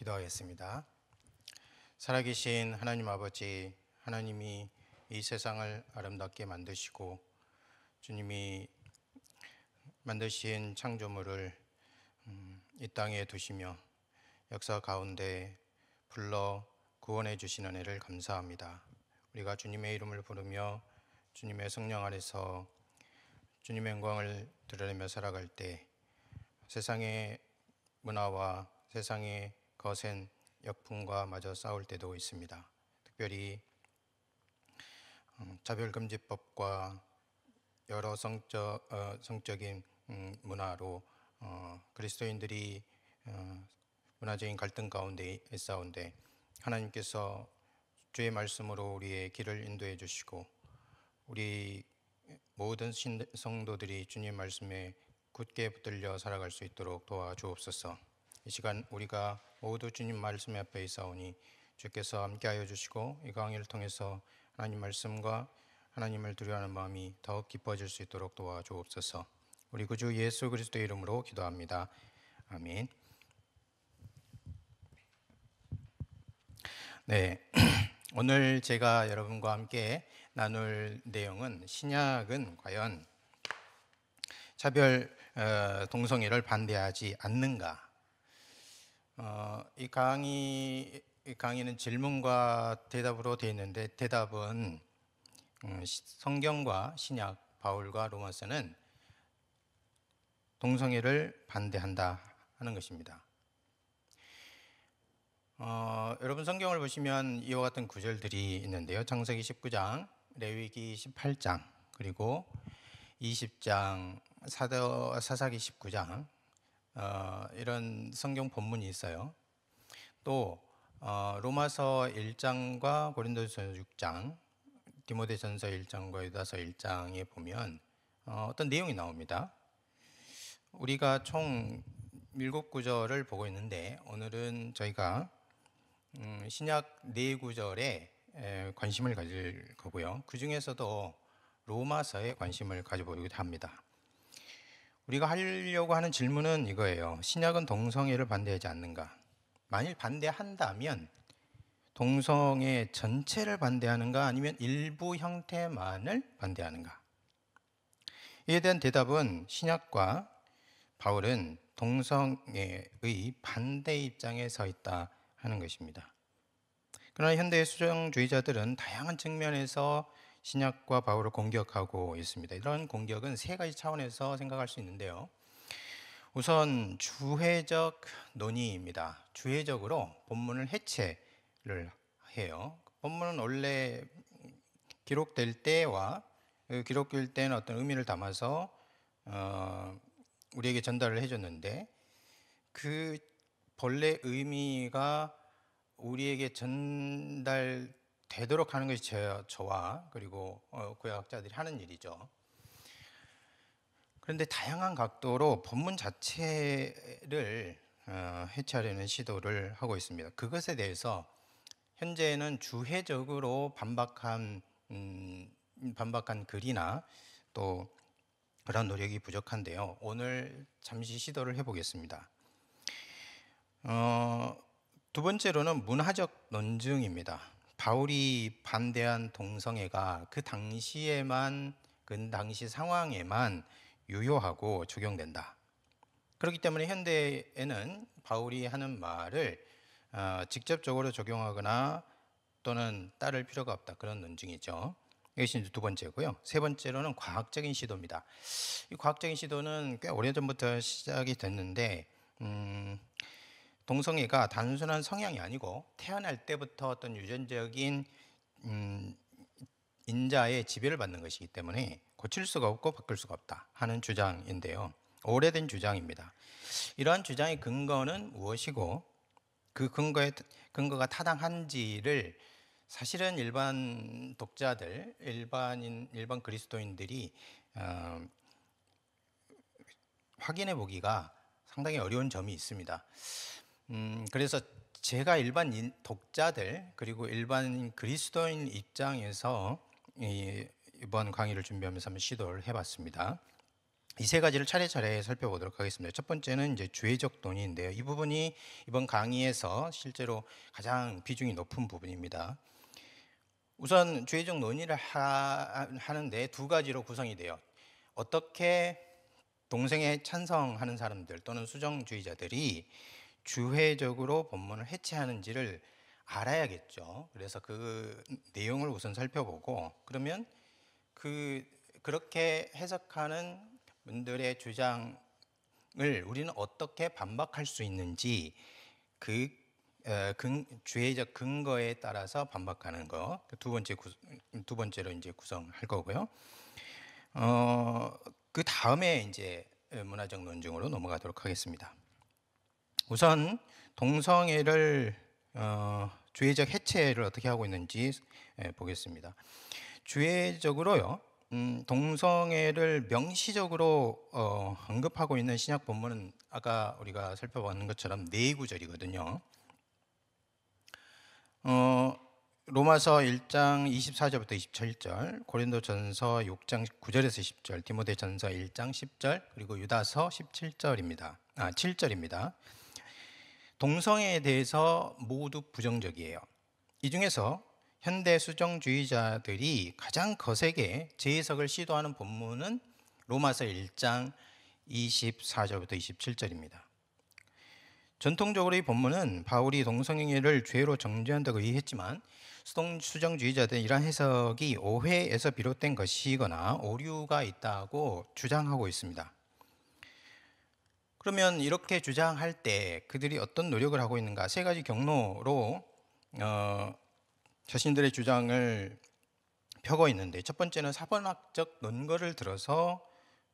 기도하겠습니다. 살아계신 하나님 아버지, 하나님이 이 세상을 아름답게 만드시고 주님이 만드신 창조물을 이 땅에 두시며 역사 가운데 불러 구원해 주시는 은혜를 감사합니다. 우리가 주님의 이름을 부르며 주님의 성령 안에서 주님의 영광을 드러내며 살아갈 때 세상의 문화와 세상의 거센 역풍과 마저 싸울 때도 있습니다. 특별히 차별금지법과 여러 성적인 문화로 그리스도인들이 문화적인 갈등 가운데 싸운데 하나님께서 주의 말씀으로 우리의 길을 인도해 주시고 우리 모든 성도들이 주님 말씀에 굳게 붙들려 살아갈 수 있도록 도와주옵소서. 이 시간 우리가 모두 주님 말씀 앞에 있사오니 주께서 함께하여 주시고 이 강의를 통해서 하나님 말씀과 하나님을 두려워하는 마음이 더욱 깊어질 수 있도록 도와주옵소서. 우리 구주 예수 그리스도의 이름으로 기도합니다. 아멘. 네, 오늘 제가 여러분과 함께 나눌 내용은 신약은 과연 차별 동성애를 반대하지 않는가? 이 강의는 질문과 대답으로 되어 있는데 대답은 성경과 신약 바울과 로마서는 동성애를 반대한다 하는 것입니다. 여러분 성경을 보시면 이와 같은 구절들이 있는데요. 창세기 19장, 레위기 18장, 그리고 20장, 사사기 19장 이런 성경 본문이 있어요. 또 로마서 1장과 고린도전서 6장, 디모데전서 1장과 유다서 1장에 보면 어떤 내용이 나옵니다. 우리가 총 7구절을 보고 있는데 오늘은 저희가 신약 4구절에 관심을 가질 거고요. 그 중에서도 로마서에 관심을 가져보려고 합니다. 우리가 하려고 하는 질문은 이거예요. 신약은 동성애를 반대하지 않는가? 만일 반대한다면 동성애 전체를 반대하는가 아니면 일부 형태만을 반대하는가? 이에 대한 대답은 신약과 바울은 동성애의 반대 입장에 서 있다 하는 것입니다. 그러나 현대의 수정주의자들은 다양한 측면에서 신약과 바울을 공격하고 있습니다. 이런 공격은 세 가지 차원에서 생각할 수 있는데요. 우선 주회적 논의입니다. 주회적으로 본문을 해체를 해요. 본문은 원래 기록될 때와 기록될 때는 어떤 의미를 담아서 우리에게 전달을 해줬는데 그 본래 의미가 우리에게 전달되도록 하는 것이 저와 그리고 구약학자들이 하는 일이죠. 그런데 다양한 각도로 본문 자체를 해체하려는 시도를 하고 있습니다. 그것에 대해서 현재는 주회적으로 반박한 글이나 또 그런 노력이 부족한데요. 오늘 잠시 시도를 해보겠습니다. 두 번째로는 문화적 논증입니다. 바울이 반대한 동성애가 그 당시 상황에만 유효하고 적용된다. 그렇기 때문에 현대에는 바울이 하는 말을 직접적으로 적용하거나 또는 따를 필요가 없다. 그런 논증이죠. 이것이 두 번째고요. 세 번째로는 과학적인 시도입니다. 이 과학적인 시도는 꽤 오래전부터 시작이 됐는데 동성애가 단순한 성향이 아니고 태어날 때부터 어떤 유전적인 인자의 지배를 받는 것이기 때문에 고칠 수가 없고 바꿀 수가 없다 하는 주장인데요. 오래된 주장입니다. 이러한 주장의 근거는 무엇이고 그 근거가 타당한지를 사실은 일반 독자들, 일반 그리스도인들이 확인해 보기가 상당히 어려운 점이 있습니다. 그래서 제가 일반 독자들 그리고 일반 그리스도인 입장에서 이번 강의를 준비하면서 한번 시도를 해봤습니다. 이 세 가지를 차례차례 살펴보도록 하겠습니다. 첫 번째는 이제 주회적 논의인데요. 이 부분이 이번 강의에서 실제로 가장 비중이 높은 부분입니다. 우선 주회적 논의를 하는데 두 가지로 구성이 돼요. 어떻게 동성애 찬성하는 사람들 또는 수정주의자들이 주회적으로 본문을 해체하는지를 알아야겠죠. 그래서 그 내용을 우선 살펴보고, 그러면 그렇게 해석하는 분들의 주장을 우리는 어떻게 반박할 수 있는지 그 주회적 근거에 따라서 반박하는 거, 두 번째로 이제 구성할 거고요. 그 다음에 이제 문화적 논증으로 넘어가도록 하겠습니다. 우선 동성애를 주회적 해체를 어떻게 하고 있는지 보겠습니다. 주회적으로요, 동성애를 명시적으로 언급하고 있는 신약 본문은 아까 우리가 살펴봤는 것처럼 네 구절이거든요. 로마서 1장 24절부터 27절, 고린도전서 6장 9절에서 10절, 디모데전서 1장 10절, 그리고 유다서 7절입니다. 동성애에 대해서 모두 부정적이에요. 이 중에서 현대 수정주의자들이 가장 거세게 재해석을 시도하는 본문은 로마서 1장 24절부터 27절입니다. 전통적으로 이 본문은 바울이 동성애를 죄로 정죄한다고 얘기했지만 수정주의자들은 이러한 해석이 오해에서 비롯된 것이거나 오류가 있다고 주장하고 있습니다. 그러면 이렇게 주장할 때 그들이 어떤 노력을 하고 있는가? 세 가지 경로로 자신들의 주장을 펴고 있는데, 첫 번째는 사본학적 논거를 들어서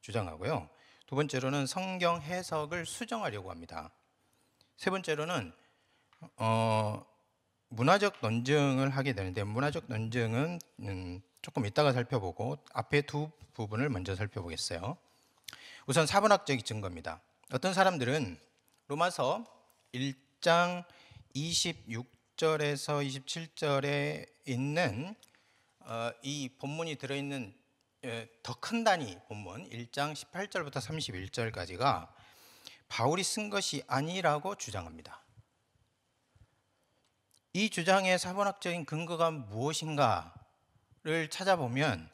주장하고요. 두 번째로는 성경 해석을 수정하려고 합니다. 세 번째로는 문화적 논증을 하게 되는데, 문화적 논증은 조금 이따가 살펴보고 앞에 두 부분을 먼저 살펴보겠어요. 우선 사본학적 증거입니다. 어떤 사람들은 로마서 1장 26절에서 27절에 있는 이 본문이 들어있는 더 큰 단위 본문 1장 18절부터 31절까지가 바울이 쓴 것이 아니라고 주장합니다. 이 주장의 사본학적인 근거가 무엇인가를 찾아보면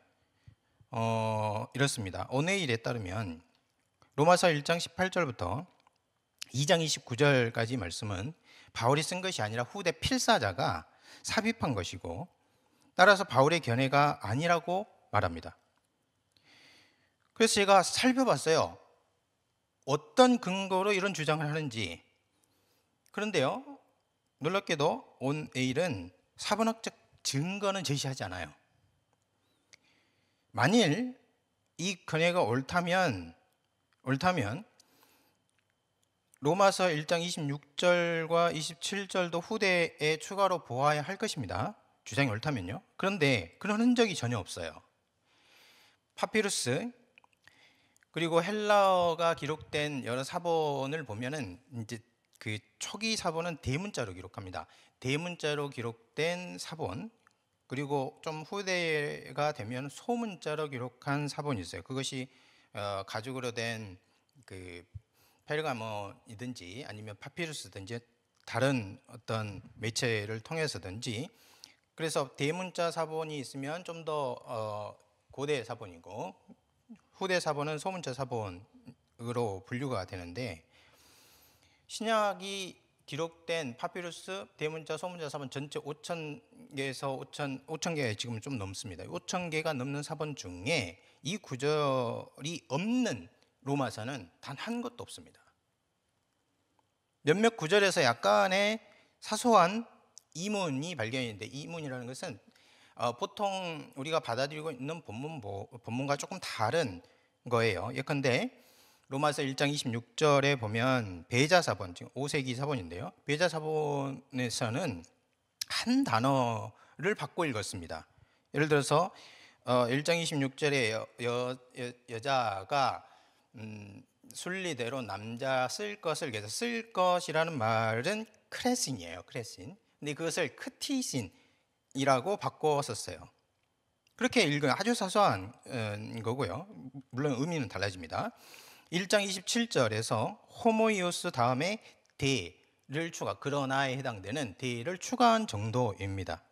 이렇습니다. 오네일에 따르면 로마서 1장 18절부터 2장 29절까지 말씀은 바울이 쓴 것이 아니라 후대 필사자가 삽입한 것이고, 따라서 바울의 견해가 아니라고 말합니다. 그래서 제가 살펴봤어요. 어떤 근거로 이런 주장을 하는지. 그런데요, 놀랍게도 오네일은 사본학적 증거는 제시하지 않아요. 만일 이 견해가 옳다면 로마서 1장 26절과 27절도 후대에 추가로 보아야 할 것입니다. 주장이 옳다면요. 그런데 그런 흔적이 전혀 없어요. 파피루스 그리고 헬라어가 기록된 여러 사본을 보면은 이제 그 초기 사본은 대문자로 기록합니다. 대문자로 기록된 사본, 그리고 좀 후대가 되면 소문자로 기록한 사본이 있어요. 그것이 가죽으로 된 그 페르가모이든지 아니면 파피루스든지 다른 어떤 매체를 통해서든지, 그래서 대문자 사본이 있으면 좀 더 고대 사본이고 후대 사본은 소문자 사본으로 분류가 되는데, 신약이 기록된 파피루스, 대문자, 소문자 사본 전체 5,000개에서 5,000개가 지금 좀 넘습니다. 5,000개가 넘는 사본 중에 이 구절이 없는 로마서는 단 한 것도 없습니다. 몇몇 구절에서 약간의 사소한 이문이 발견했는데, 이문이라는 것은 보통 우리가 받아들이고 있는 본문과 조금 다른 거예요. 예컨대 로마서 1장 26절에 보면 배자사본, 지금 5세기 사본인데요. 배자사본에서는 한 단어를 바꿔 읽었습니다. 예를 들어서 1장 26절에 여자가 순리대로 남자 쓸 것을, 그래서 쓸 것이라는 말은 크레신이에요. 크레신. 근데 그것을 크티신이라고 바꿨었어요. 그렇게 읽은 아주 사소한 거고요. 물론 의미는 달라집니다. 1장 27절에서 호모이오스 다음에 대를 추가, 그러나에 해당되는 대를 추가한 정도입니다.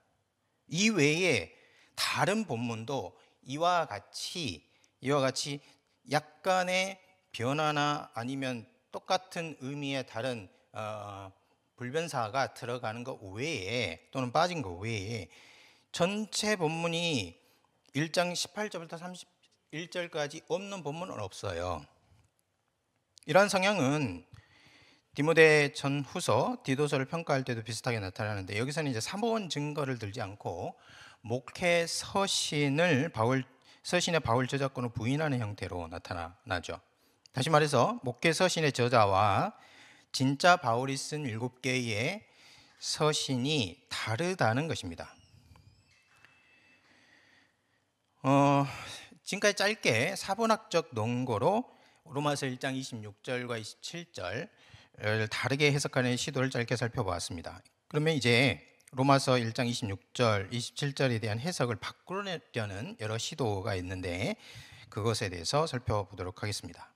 이 외에 다른 본문도 이와 같이 약간의 변화나 아니면 똑같은 의미의 다른 불변사가 들어가는 것 외에, 또는 빠진 것 외에 전체 본문이 1장 18절부터 31절까지 없는 본문은 없어요. 이러한 성향은 디모데 전후서, 디도서를 평가할 때도 비슷하게 나타나는데, 여기서는 이제 사본 증거를 들지 않고 목회 서신의 바울 저작권을 부인하는 형태로 나타나죠. 다시 말해서 목회 서신의 저자와 진짜 바울이 쓴 7개의 서신이 다르다는 것입니다. 지금까지 짧게 사본학적 논거로 로마서 1장 26절과 27절을 다르게 해석하는 시도를 짧게 살펴보았습니다. 그러면 이제 로마서 1장 26절, 27절에 대한 해석을 바꾸려는 여러 시도가 있는데, 그것에 대해서 살펴보도록 하겠습니다.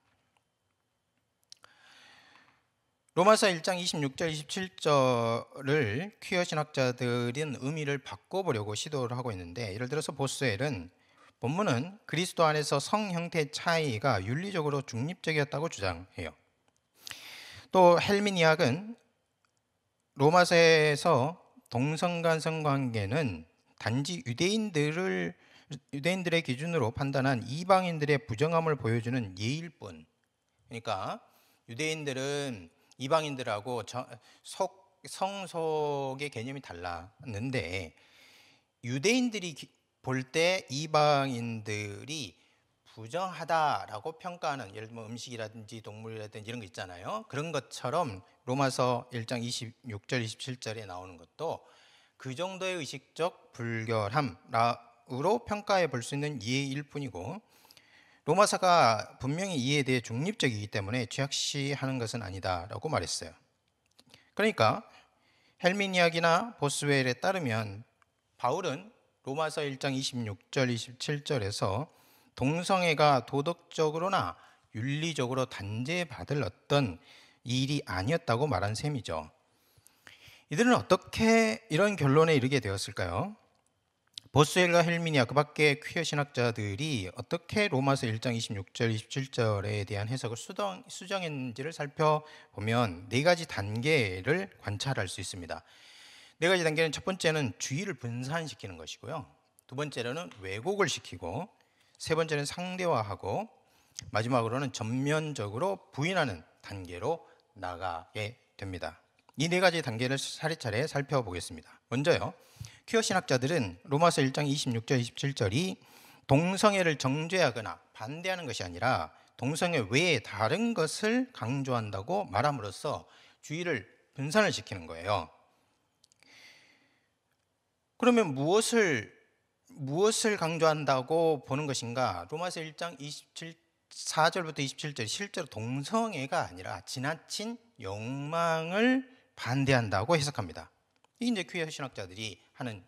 로마서 1장 26절, 27절을 퀴어 신학자들은 의미를 바꿔보려고 시도를 하고 있는데, 예를 들어서 보스웰은 본문은 그리스도 안에서 성 형태 차이가 윤리적으로 중립적이었다고 주장해요. 또 헬미니악은 로마서에서 동성 간 성관계는 단지 유대인들의 기준으로 판단한 이방인들의 부정함을 보여주는 예일 뿐, 그러니까 유대인들은 이방인들하고 성속의 개념이 달랐는데, 유대인들이 볼 때 이방인들이 부정하다라고 평가하는, 예를 들면 음식이라든지 동물이라든지 이런 거 있잖아요. 그런 것처럼 로마서 1장 26절 27절에 나오는 것도 그 정도의 의식적 불결함으로 평가해 볼 수 있는 이해일 뿐이고, 로마서가 분명히 이에 대해 중립적이기 때문에 취약시하는 것은 아니다라고 말했어요. 그러니까 헬미니악이나 보스웰에 따르면 바울은 로마서 1장 26절 27절에서 동성애가 도덕적으로나 윤리적으로 단죄받을 어떤 일이 아니었다고 말한 셈이죠. 이들은 어떻게 이런 결론에 이르게 되었을까요? 보스웰과 헬미니아, 그 밖에 퀴어 신학자들이 어떻게 로마서 1장 26절 27절에 대한 해석을 수정했는지를 살펴보면 네 가지 단계를 관찰할 수 있습니다. 네 가지 단계는, 첫 번째는 주의를 분산시키는 것이고요, 두 번째로는 왜곡을 시키고, 세 번째는 상대화하고, 마지막으로는 전면적으로 부인하는 단계로 나가게 됩니다. 이 네 가지 단계를 차례차례 살펴보겠습니다. 먼저요, 퀴어 신학자들은 로마서 1장 26절 27절이 동성애를 정죄하거나 반대하는 것이 아니라 동성애 외에 다른 것을 강조한다고 말함으로써 주의를 분산을 시키는 거예요. 그러면 무엇을 강조한다고 보는 것인가? 로마서 1장 4절부터 27절, 실제로 동성애가 아니라 지나친 욕망을 반대한다고 해석합니다. 이게 이제 퀴어 신학자들이 하는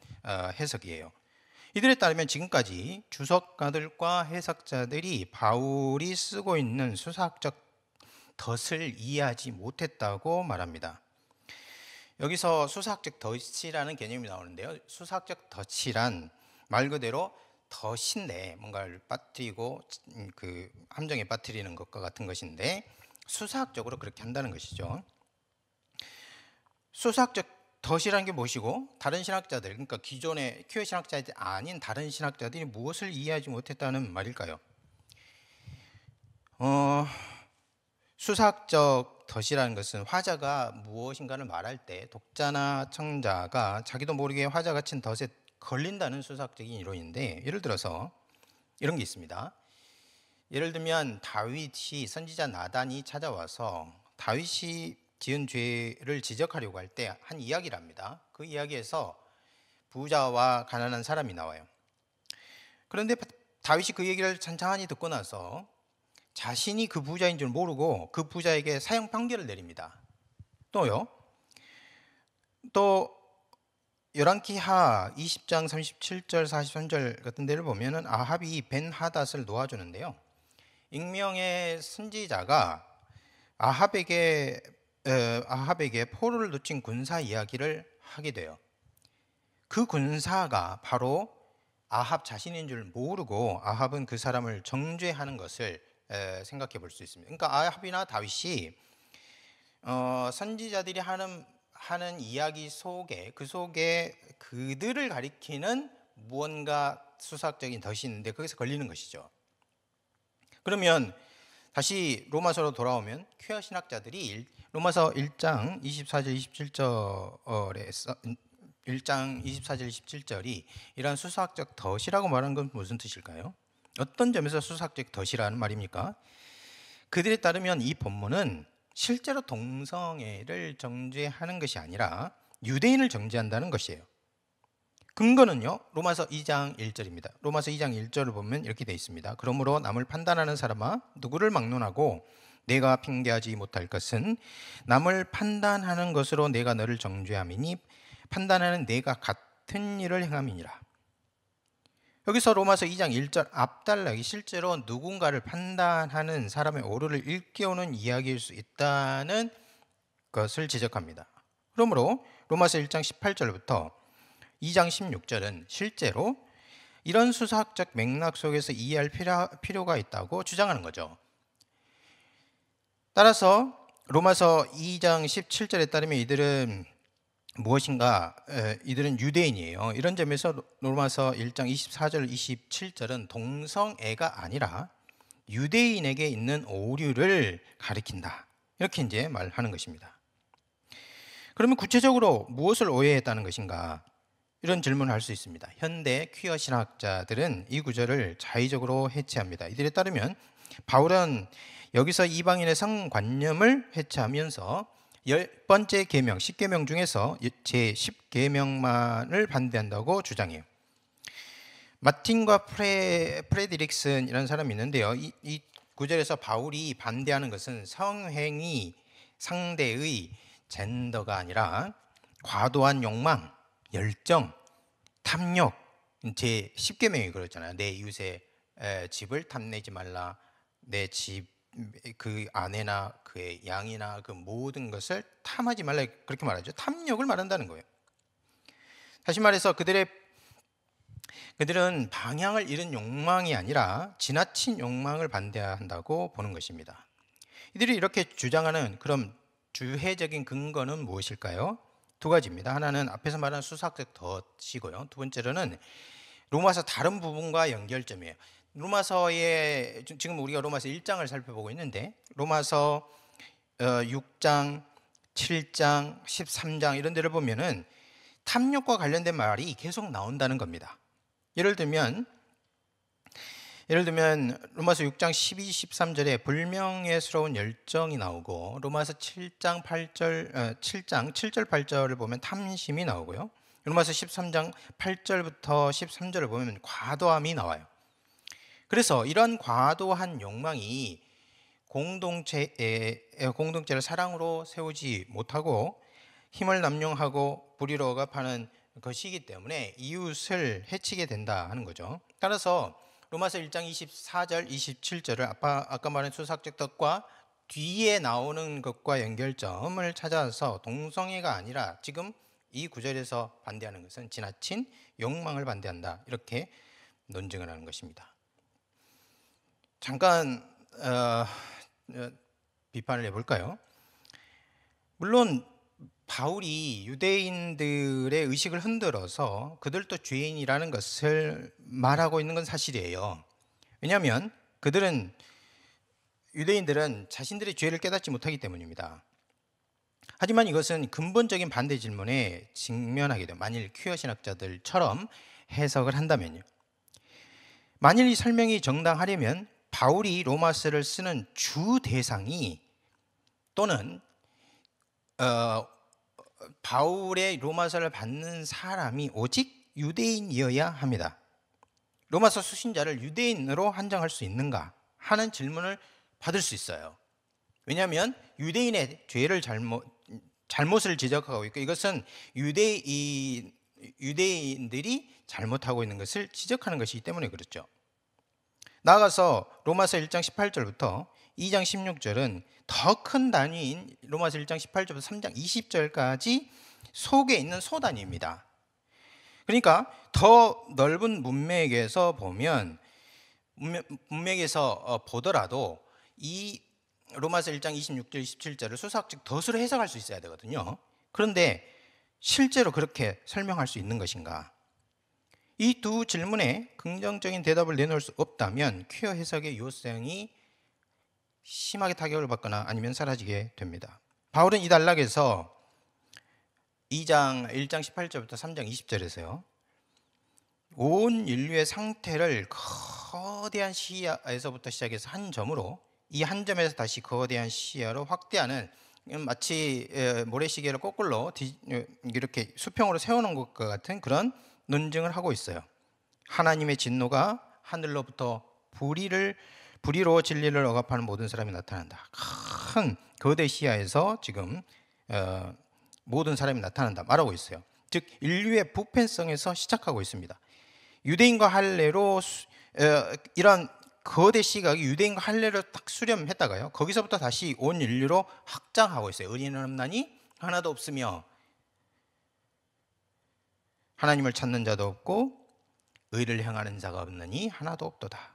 해석이에요. 이들에 따르면 지금까지 주석가들과 해석자들이 바울이 쓰고 있는 수사학적 덫을 이해하지 못했다고 말합니다. 여기서 수사학적 덫이라는 개념이 나오는데요, 수사학적 덫이란 말 그대로 덫인데, 뭔가를 빠뜨리고 그 함정에 빠뜨리는 것과 같은 것인데, 수사학적으로 그렇게 한다는 것이죠. 수사학적 덫이라는 게 무엇이고, 다른 신학자들, 그러니까 기존의 퀴어 신학자들이 아닌 다른 신학자들이 무엇을 이해하지 못했다는 말일까요? 수사학적 덫이라는 것은 화자가 무엇인가를 말할 때 독자나 청자가 자기도 모르게 화자가 친 덫에 걸린다는 수사학적인 이론인데, 예를 들어서 이런 게 있습니다. 예를 들면 다윗이, 선지자 나단이 찾아와서 다윗이 지은 죄를 지적하려고 할 때 한 이야기를 합니다. 그 이야기에서 부자와 가난한 사람이 나와요. 그런데 다윗이 그 얘기를 찬찬히 듣고 나서 자신이 그 부자인 줄 모르고 그 부자에게 사형 판결을 내립니다. 또 열왕기하 20장 37절 43절 같은 데를 보면은 아합이 벤하닷을 놓아주는데요. 익명의 선지자가 아합에게 포로를 놓친 군사 이야기를 하게 돼요. 그 군사가 바로 아합 자신인 줄 모르고 아합은 그 사람을 정죄하는 것을 생각해 볼 수 있습니다. 그러니까 아합이나 다윗이 선지자들이 하는 이야기 속에 그 속에 그들을 가리키는 무언가 수사학적인 덫이 있는데 거기서 걸리는 것이죠. 그러면 다시 로마서로 돌아오면 퀴어 신학자들이 로마서 1장 24절 27절에 1장 24절 27절이 이러한 수사학적 덫이라고 말하는 건 무슨 뜻일까요? 어떤 점에서 수사학적 덫이라는 말입니까? 그들에 따르면 이 본문은 실제로 동성애를 정죄하는 것이 아니라 유대인을 정죄한다는 것이에요. 근거는요, 로마서 2장 1절입니다. 로마서 2장 1절을 보면 이렇게 되어 있습니다. 그러므로 남을 판단하는 사람아, 누구를 막론하고 내가 핑계하지 못할 것은 남을 판단하는 것으로 내가 너를 정죄함이니 판단하는 내가 같은 일을 행함이니라. 여기서 로마서 2장 1절 앞단락이 실제로 누군가를 판단하는 사람의 오류를 일깨우는 이야기일 수 있다는 것을 지적합니다. 그러므로 로마서 1장 18절부터 2장 16절은 실제로 이런 수사학적 맥락 속에서 이해할 필요가 있다고 주장하는 거죠. 따라서 로마서 2장 17절에 따르면 이들은 무엇인가? 이들은 유대인이에요. 이런 점에서 로마서 1장 24절 27절은 동성애가 아니라 유대인에게 있는 오류를 가리킨다. 이렇게 이제 말하는 것입니다. 그러면 구체적으로 무엇을 오해했다는 것인가? 이런 질문을 할 수 있습니다. 현대 퀴어 신학자들은 이 구절을 자의적으로 해체합니다. 이들에 따르면 바울은 여기서 이방인의 성관념을 해체하면서 10번째 계명, 10계명 중에서 제 10계명만을 반대한다고 주장해요. 마틴과 프레드릭슨 이라는 사람이 있는데요. 이 구절에서 바울이 반대하는 것은 성행위 상대의 젠더가 아니라 과도한 욕망, 열정, 탐욕, 제 10계명이 그렇잖아요. 내 이웃의 집을 탐내지 말라. 내 집 그 아내나 그의 양이나 그 모든 것을 탐하지 말라, 그렇게 말하죠. 탐욕을 말한다는 거예요. 다시 말해서 그들은 방향을 잃은 욕망이 아니라 지나친 욕망을 반대한다고 보는 것입니다. 이들이 이렇게 주장하는 그럼 주해적인 근거는 무엇일까요? 두 가지입니다. 하나는 앞에서 말한 수사학적 덫이고요. 두 번째로는 로마서 다른 부분과 연결점이에요. 로마서에 지금 우리가 로마서 1장을 살펴보고 있는데 로마서 6장, 7장, 13장 이런 데를 보면은 탐욕과 관련된 말이 계속 나온다는 겁니다. 예를 들면 로마서 6장 12, 13절에 불명예스러운 열정이 나오고 로마서 7장 7절 8절을 보면 탐심이 나오고요. 로마서 13장 8절부터 13절을 보면 과도함이 나와요. 그래서 이런 과도한 욕망이 공동체를 사랑으로 세우지 못하고 힘을 남용하고 불의로 억압하는 것이기 때문에 이웃을 해치게 된다 하는 거죠. 따라서 로마서 1장 24절 27절을 아까 말한 수사학적 덫과 뒤에 나오는 것과 연결점을 찾아서 동성애가 아니라 지금 이 구절에서 반대하는 것은 지나친 욕망을 반대한다, 이렇게 논증을 하는 것입니다. 잠깐 비판을 해볼까요? 물론 바울이 유대인들의 의식을 흔들어서 그들도 죄인이라는 것을 말하고 있는 건 사실이에요. 왜냐하면 유대인들은 자신들의 죄를 깨닫지 못하기 때문입니다. 하지만 이것은 근본적인 반대 질문에 직면하게 돼요. 만일 퀴어 신학자들처럼 해석을 한다면요. 만일 이 설명이 정당하려면 바울이 로마서를 쓰는 주 대상이 또는 바울의 로마서를 받는 사람이 오직 유대인이어야 합니다. 로마서 수신자를 유대인으로 한정할 수 있는가 하는 질문을 받을 수 있어요. 왜냐하면 유대인의 죄를 잘못을 지적하고 있고 이것은 유대인들이 잘못하고 있는 것을 지적하는 것이기 때문에 그렇죠. 나아가서 로마서 1장 18절부터 2장 16절은 더 큰 단위인 로마서 1장 18절부터 3장 20절까지 속에 있는 소단위입니다. 그러니까 더 넓은 문맥에서 보면, 문맥에서 보더라도 이 로마서 1장 26절 27절을 수사학적 덫으로 해석할 수 있어야 되거든요. 그런데 실제로 그렇게 설명할 수 있는 것인가? 이 두 질문에 긍정적인 대답을 내놓을 수 없다면 퀴어 해석의 요성이 심하게 타격을 받거나 아니면 사라지게 됩니다. 바울은 이 단락에서 1장 18절부터 3장 20절에서요, 온 인류의 상태를 거대한 시야에서부터 시작해서 한 점으로, 이 한 점에서 다시 거대한 시야로 확대하는, 마치 모래시계를 거꾸로 이렇게 수평으로 세우는 것과 같은 그런 논증을 하고 있어요. 하나님의 진노가 하늘로부터 불의로 진리를 억압하는 모든 사람이 나타난다. 큰 거대 시야에서 지금 모든 사람이 나타난다 말하고 있어요. 즉 인류의 부패성에서 시작하고 있습니다. 유대인과 할례로 이런 거대 시각이 유대인과 할례로 딱 수렴했다가요, 거기서부터 다시 온 인류로 확장하고 있어요. 의인은 없나니 하나도 없으며 하나님을 찾는 자도 없고 의를 행하는 자가 없느니 하나도 없도다.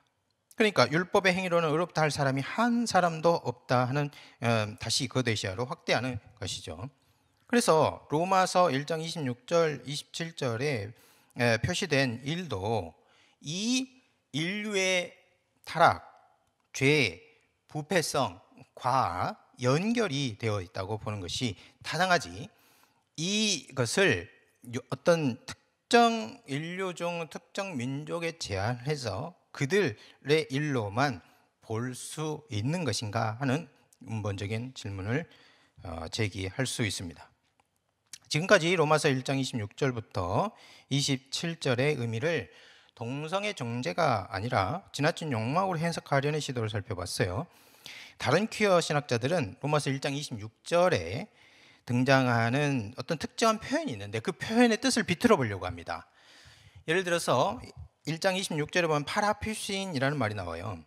그러니까 율법의 행위로는 의롭다 할 사람이 한 사람도 없다 하는, 다시 거대 시야로 확대하는 것이죠. 그래서 로마서 1장 26절 27절에 표시된 일도 이 인류의 타락, 죄, 부패성과 연결이 되어 있다고 보는 것이 타당하지, 이것을 어떤 특정 인류 중 특정 민족에 제한해서 그들의 일로만 볼 수 있는 것인가 하는 근본적인 질문을 제기할 수 있습니다. 지금까지 로마서 1장 26절부터 27절의 의미를 동성의 정죄가 아니라 지나친 욕망으로 해석하려는 시도를 살펴봤어요. 다른 퀴어 신학자들은 로마서 1장 26절에 등장하는 어떤 특정한 표현이 있는데 그 표현의 뜻을 비틀어 보려고 합니다. 예를 들어서 1장 26절에 보면 파라퓨신이라는 말이 나와요.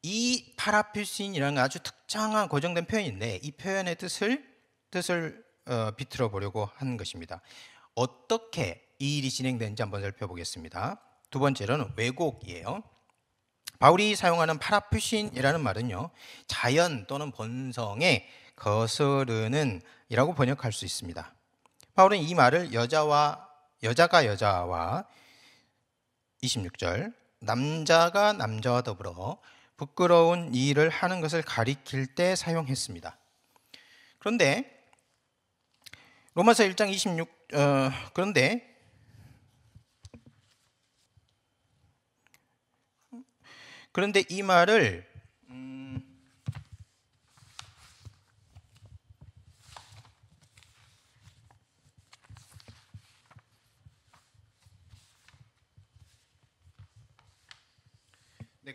이 파라퓨신이라는 건 아주 특정한 고정된 표현인데 이 표현의 뜻을 비틀어 보려고 하는 것입니다. 어떻게 이 일이 진행되는지 한번 살펴보겠습니다. 두 번째로는 왜곡이에요. 바울이 사용하는 파라퓨신이라는 말은요, 자연 또는 본성에 거스르는 이라고 번역할 수 있습니다. 바울은 이 말을 여자가 여자와 26절 남자가 남자와 더불어 부끄러운 일을 하는 것을 가리킬 때 사용했습니다. 그런데 로마서 1장 26 그런데 이 말을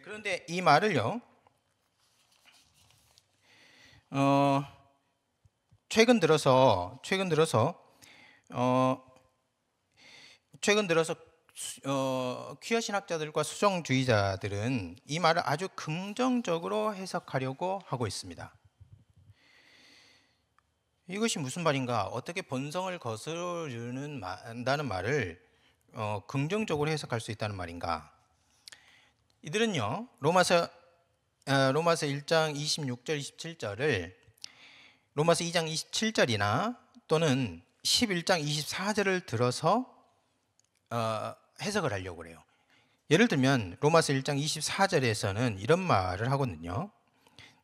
그런데 이 말을요, 최근 들어서 퀴어 신학자들과 수정주의자들은 이 말을 아주 긍정적으로 해석하려고 하고 있습니다. 이것이 무슨 말인가? 어떻게 본성을 거스른다는 말을 긍정적으로 해석할 수 있다는 말인가? 이들은요, 로마서 1장 26절 27절을 로마서 2장 27절이나 또는 11장 24절을 들어서 해석을 하려고 그래요. 예를 들면 로마서 1장 24절에서는 이런 말을 하거든요.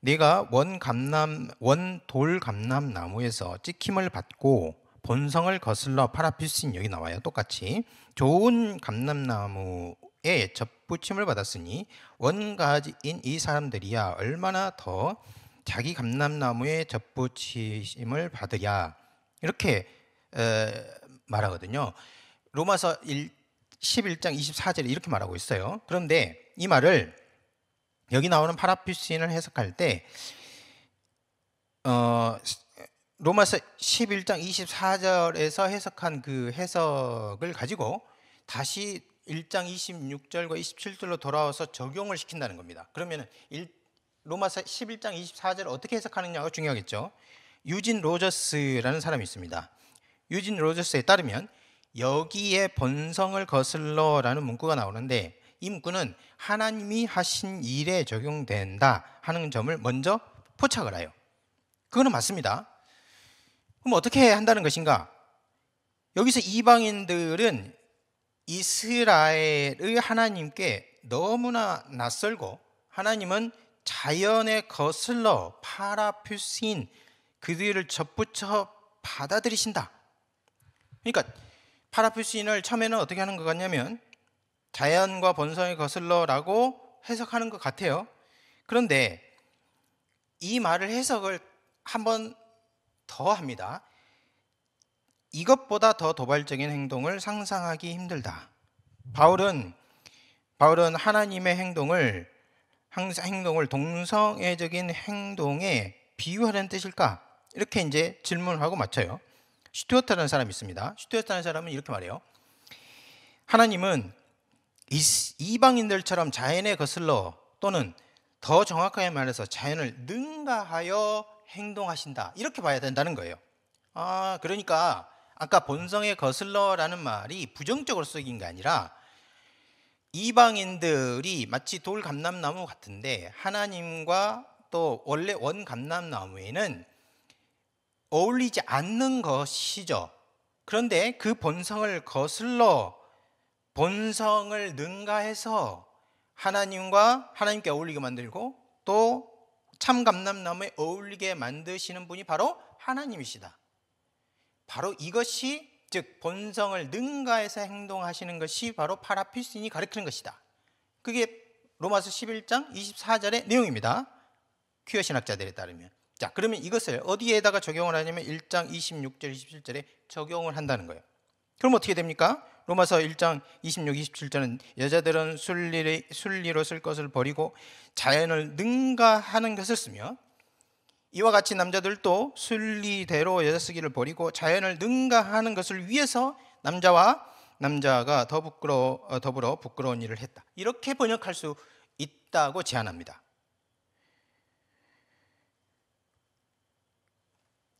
내가 원돌 감람 나무에서 찍힘을 받고 본성을 거슬러 파라퓨신, 여기 나와요. 똑같이 좋은 감람나무에 접붙임을 받았으니 원가지인 이 사람들이야 얼마나 더 자기 감람나무에 접붙임을 받으랴, 이렇게 말하거든요. 로마서 11장 24절에 이렇게 말하고 있어요. 그런데 이 말을 여기 나오는 파라퓨신을 해석할 때 로마서 11장 24절에서 해석한 그 해석을 가지고 다시 1장 26절과 27절로 돌아와서 적용을 시킨다는 겁니다. 그러면 로마서 11장 24절을 어떻게 해석하느냐가 중요하겠죠. 유진 로저스라는 사람이 있습니다. 유진 로저스에 따르면 여기에 본성을 거슬러라는 문구가 나오는데, 이 문구는 하나님이 하신 일에 적용된다 하는 점을 먼저 포착을 해요. 그거는 맞습니다. 그럼 어떻게 한다는 것인가? 여기서 이방인들은 이스라엘의 하나님께 너무나 낯설고, 하나님은 자연에 거슬러 파라퓨신 그들을 접붙여 받아들이신다. 그러니까 파라퓨신을 처음에는 어떻게 하는 것 같냐면 자연과 본성에 거슬러라고 해석하는 것 같아요. 그런데 이 말을 해석을 한번 더 합니다. 이것보다 더 도발적인 행동을 상상하기 힘들다. 바울은 하나님의 행동을 동성애적인 행동에 비유하는 뜻일까? 이렇게 이제 질문을 하고 맞춰요. 슈튜어트라는 사람이 있습니다. 슈튜어트라는 사람은 이렇게 말해요. 하나님은 이방인들처럼 자연에 거슬러, 또는 더 정확하게 말해서 자연을 능가하여 행동하신다, 이렇게 봐야 된다는 거예요. 그러니까 아까 본성에 거슬러라는 말이 부정적으로 쓰인 게 아니라 이방인들이 마치 돌 감람나무 같은데, 하나님과 또 원래 원 감람나무에는 어울리지 않는 것이죠. 그런데 그 본성을 거슬러 본성을 능가해서 하나님께 어울리게 만들고 또 참 감람나무에 어울리게 만드시는 분이 바로 하나님이시다. 바로 이것이, 즉 본성을 능가해서 행동하시는 것이 바로 파라피신이 가리키는 것이다. 그게 로마서 11장 24절의 내용입니다. 퀴어 신학자들에 따르면. 자, 그러면 이것을 어디에다가 적용을 하냐면 1장 26절 27절에 적용을 한다는 거예요. 그럼 어떻게 됩니까? 로마서 1장 26, 27절은 여자들은 순리로 쓸 것을 버리고 자연을 능가하는 것을 쓰며, 이와 같이 남자들도 순리대로 여자 쓰기를 버리고 자연을 능가하는 것을 위해서 남자가 더불어 부끄러운 일을 했다. 이렇게 번역할 수 있다고 제안합니다.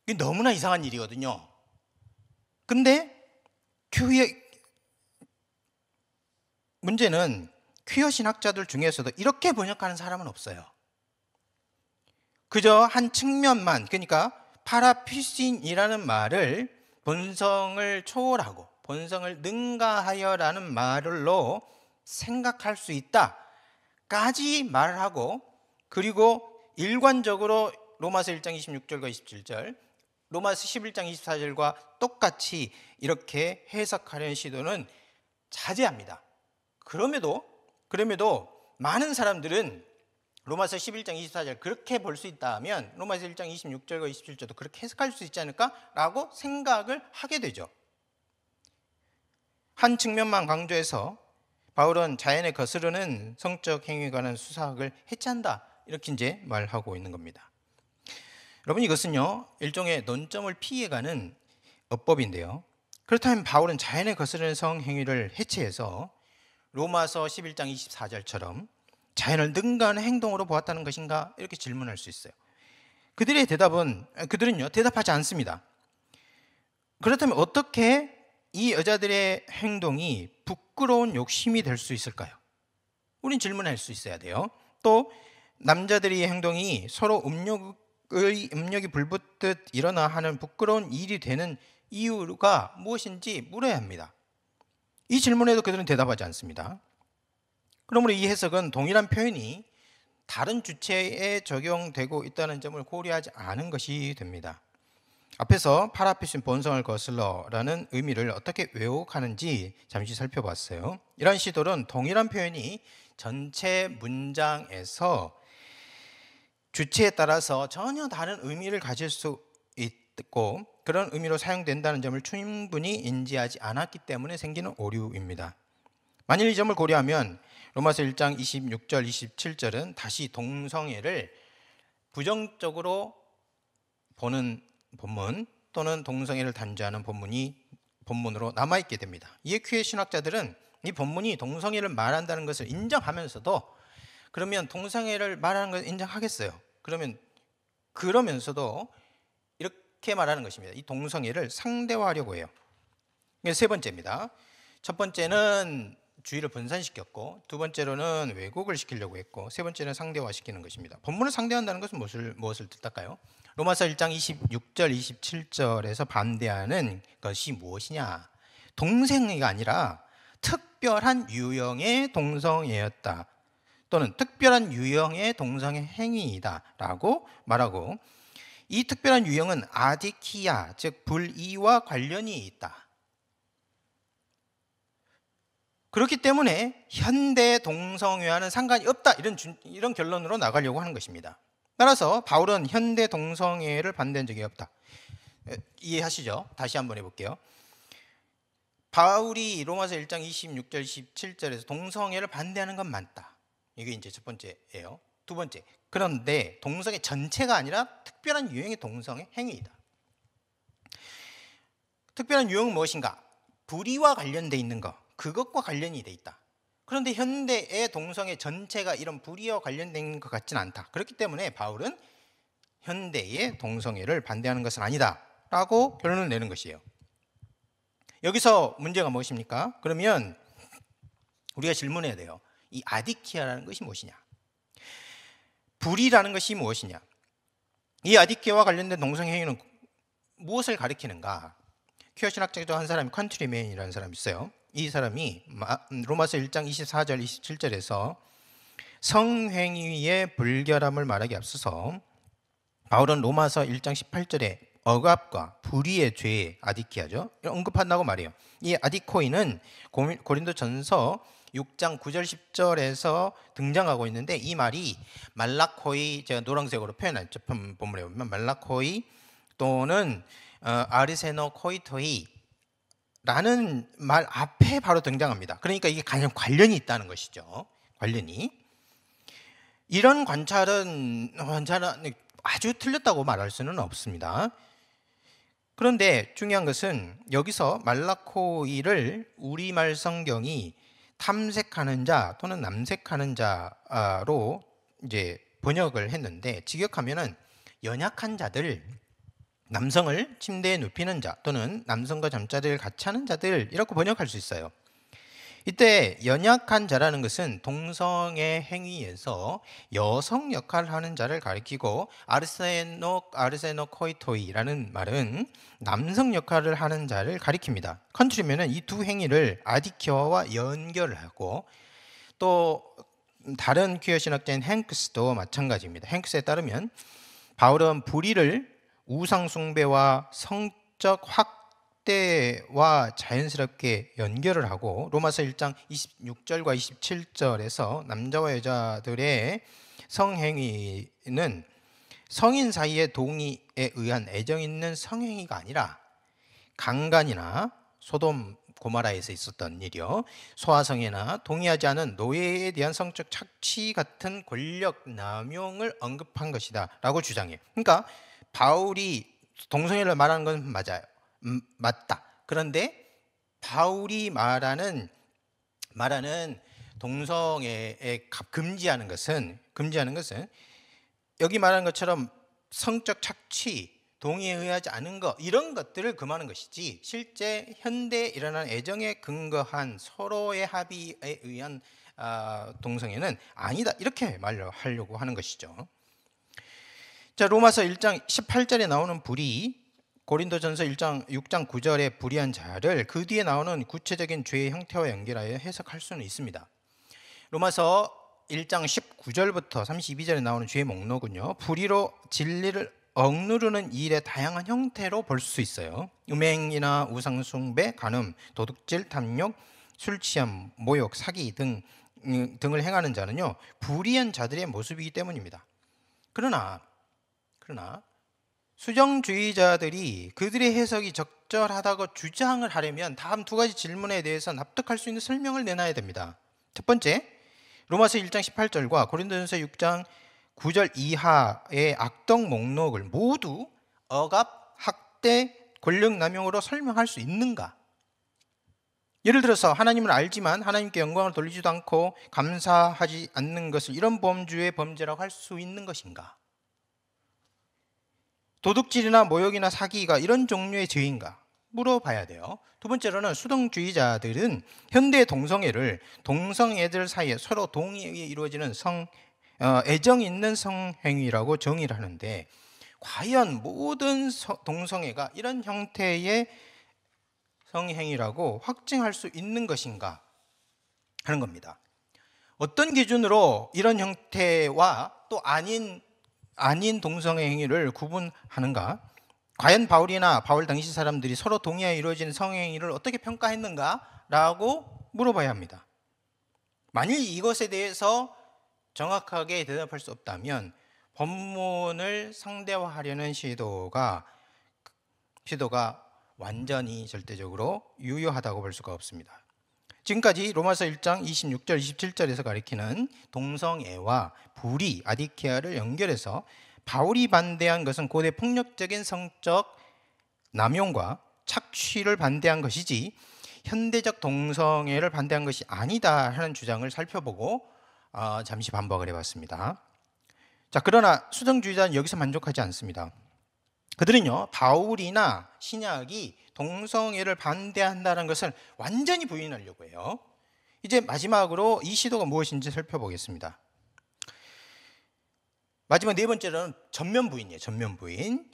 이게 너무나 이상한 일이거든요. 근데 문제는 퀴어 신학자들 중에서도 이렇게 번역하는 사람은 없어요. 그저 한 측면만, 그러니까 파라피신이라는 말을 본성을 초월하고 본성을 능가하여라는 말로 생각할 수 있다까지 말을 하고, 그리고 일관적으로 로마서 1장 26절과 27절, 로마서 11장 24절과 똑같이 이렇게 해석하려는 시도는 자제합니다. 그럼에도 많은 사람들은 로마서 11장 24절 그렇게 볼 수 있다면 로마서 1장 26절과 27절도 그렇게 해석할 수 있지 않을까라고 생각을 하게 되죠. 한 측면만 강조해서 바울은 자연에 거스르는 성적 행위에 관한 수사학을 해체한다, 이렇게 이제 말하고 있는 겁니다. 여러분, 이것은요 일종의 논점을 피해가는 어법인데요. 그렇다면 바울은 자연에 거스르는 성행위를 해체해서 로마서 11장 24절처럼 자연을 능가하는 행동으로 보았다는 것인가, 이렇게 질문할 수 있어요. 그들은요 대답하지 않습니다. 그렇다면 어떻게 이 여자들의 행동이 부끄러운 욕심이 될 수 있을까요? 우린 질문할 수 있어야 돼요. 또 남자들의 행동이 서로 음력이 불붙듯 일어나 하는 부끄러운 일이 되는 이유가 무엇인지 물어야 합니다. 이 질문에도 그들은 대답하지 않습니다. 그러므로 이 해석은 동일한 표현이 다른 주체에 적용되고 있다는 점을 고려하지 않은 것이 됩니다. 앞에서 파라피신 본성을 거슬러라는 의미를 어떻게 왜곡하는지 잠시 살펴봤어요. 이러한 시도는 동일한 표현이 전체 문장에서 주체에 따라서 전혀 다른 의미를 가질 수 있고 그런 의미로 사용된다는 점을 충분히 인지하지 않았기 때문에 생기는 오류입니다. 만일 이 점을 고려하면 로마서 1장 26절 27절은 다시 동성애를 부정적으로 보는 본문 또는 동성애를 단죄하는 본문으로 남아있게 됩니다. 이해큐의 신학자들은 이 본문이 동성애를 말한다는 것을 인정하면서도 그러면 동성애를 말하는 것을 인정하겠어요. 그러면서도 이렇게 말하는 것입니다. 이 동성애를 상대화하려고 해요. 이게 세 번째입니다. 첫 번째는 주의를 분산시켰고, 두 번째로는 왜곡을 시키려고 했고, 세 번째는 상대화시키는 것입니다. 본문을 상대한다는 것은 무엇을 뜻할까요? 로마서 1장 26절, 27절에서 반대하는 것이 무엇이냐? 동성애가 아니라 특별한 유형의 동성애였다. 또는 특별한 유형의 동성애 행위이다 라고 말하고, 이 특별한 유형은 아디키아, 즉 불의와 관련이 있다. 그렇기 때문에 현대 동성애와는 상관이 없다, 이런 결론으로 나가려고 하는 것입니다. 따라서 바울은 현대 동성애를 반대한 적이 없다. 이해하시죠? 다시 한번 해볼게요. 바울이 로마서 1장 26절, 27절에서 동성애를 반대하는 건 맞다. 이게 이제 첫 번째예요. 두 번째, 그런데 동성애 전체가 아니라 특별한 유형의 동성애 행위이다. 특별한 유형은 무엇인가? 불의와 관련돼 있는 것, 그것과 관련이 돼 있다. 그런데 현대의 동성애 전체가 이런 불의와 관련된 것 같지는 않다. 그렇기 때문에 바울은 현대의 동성애를 반대하는 것은 아니다 라고 결론을 내는 것이에요. 여기서 문제가 무엇입니까? 그러면 우리가 질문해야 돼요. 이 아디키아라는 것이 무엇이냐? 불의라는 것이 무엇이냐? 이 아디키아와 관련된 동성애 행위는 무엇을 가리키는가? 퀴어 신학자 중 한 사람이 컨트리맨이라는 사람이 있어요. 이 사람이 로마서 1장 24절, 27절에서 성행위의 불결함을 말하기 앞서서 바울은 로마서 1장 18절에 억압과 불의의 죄, 아디키아죠, 언급한다고 말해요. 이 아디코이는 고린도전서 6장 9절 10절에서 등장하고 있는데, 이 말이 말라코이, 제가 노란색으로 표현했죠. 본문에 보면 말라코이 또는 아르세노 코이토이 라는 말 앞에 바로 등장합니다. 그러니까 이게 가장 관련이 있다는 것이죠. 관련이. 이런 관찰은 아주 틀렸다고 말할 수는 없습니다. 그런데 중요한 것은 여기서 말라코이를 우리말 성경이 탐색하는 자 또는 남색하는 자로 이제 번역을 했는데, 직역하면은 연약한 자들, 남성을 침대에 눕히는 자 또는 남성과 잠자리를 같이 하는 자들, 이렇게 번역할 수 있어요. 이때 연약한 자라는 것은 동성애 행위에서 여성 역할을 하는 자를 가리키고, 아르세노 코이토이라는 말은 남성 역할을 하는 자를 가리킵니다. 컨트리면은 이 두 행위를 아디키어와 연결을 하고, 또 다른 퀴어 신학자인 행크스도 마찬가지입니다. 행크스에 따르면 바울은 불의를 우상 숭배와 성적 확대와 자연스럽게 연결을 하고, 로마서 1장 26절과 27절에서 남자와 여자들의 성행위는 성인 사이의 동의에 의한 애정 있는 성행위가 아니라 강간이나 소돔 고모라에서 있었던 일이요, 소아성애나 동의하지 않은 노예에 대한 성적 착취 같은 권력 남용을 언급한 것이다 라고 주장해요. 그러니까 바울이 동성애를 말하는 건 맞아요. 맞다. 그런데 바울이 말하는 동성애에 금지하는 것은 여기 말하는 것처럼 성적 착취, 동의에 의하지 않은 것, 이런 것들을 금하는 것이지, 실제 현대에 일어난 애정에 근거한 서로의 합의에 의한 동성애는 아니다, 이렇게 말하려고 하는 것이죠. 자, 로마서 1장 18절에 나오는 불의, 고린도전서 6장 9절의 불의한 자를 그 뒤에 나오는 구체적인 죄의 형태와 연결하여 해석할 수는 있습니다. 로마서 1장 19절부터 32절에 나오는 죄의 목록은요, 불의로 진리를 억누르는 일의 다양한 형태로 볼 수 있어요. 음행이나 우상숭배, 간음, 도둑질, 탐욕, 술취함, 모욕, 사기 등을 행하는 자는요, 불의한 자들의 모습이기 때문입니다. 그러나 수정주의자들이 그들의 해석이 적절하다고 주장을 하려면 다음 두 가지 질문에 대해서 납득할 수 있는 설명을 내놔야 됩니다. 첫 번째, 로마서 1장 18절과 고린도전서 6장 9절 이하의 악덕 목록을 모두 억압, 확대 권력 남용으로 설명할 수 있는가? 예를 들어서 하나님을 알지만 하나님께 영광을 돌리지도 않고 감사하지 않는 것을 이런 범주의 범죄라고 할 수 있는 것인가? 도둑질이나 모욕이나 사기가 이런 종류의 죄인가? 물어봐야 돼요. 두 번째로는 수동주의자들은 현대 동성애를 동성애들 사이에 서로 동의에 이루어지는 애정 있는 성행위라고 정의를 하는데, 과연 모든 동성애가 이런 형태의 성행위라고 확증할 수 있는 것인가 하는 겁니다. 어떤 기준으로 이런 형태와 또 아닌 동성애 행위를 구분하는가? 과연 바울이나 바울 당시 사람들이 서로 동의하에 이루어지는 성행위를 어떻게 평가했는가라고 물어봐야 합니다. 만일 이것에 대해서 정확하게 대답할 수 없다면 본문을 상대화하려는 시도가 완전히 절대적으로 유효하다고 볼 수가 없습니다. 지금까지 로마서 1장 26절 27절에서 가리키는 동성애와 불의, 아디케아를 연결해서 바울이 반대한 것은 고대 폭력적인 성적 남용과 착취를 반대한 것이지 현대적 동성애를 반대한 것이 아니다 하는 주장을 살펴보고 잠시 반박을 해봤습니다. 자, 그러나 수정주의자는 여기서 만족하지 않습니다. 그들은요, 바울이나 신약이 동성애를 반대한다는 것을 완전히 부인하려고 해요. 이제 마지막으로 이 시도가 무엇인지 살펴보겠습니다. 마지막 네 번째로는 전면 부인이에요. 전면 부인.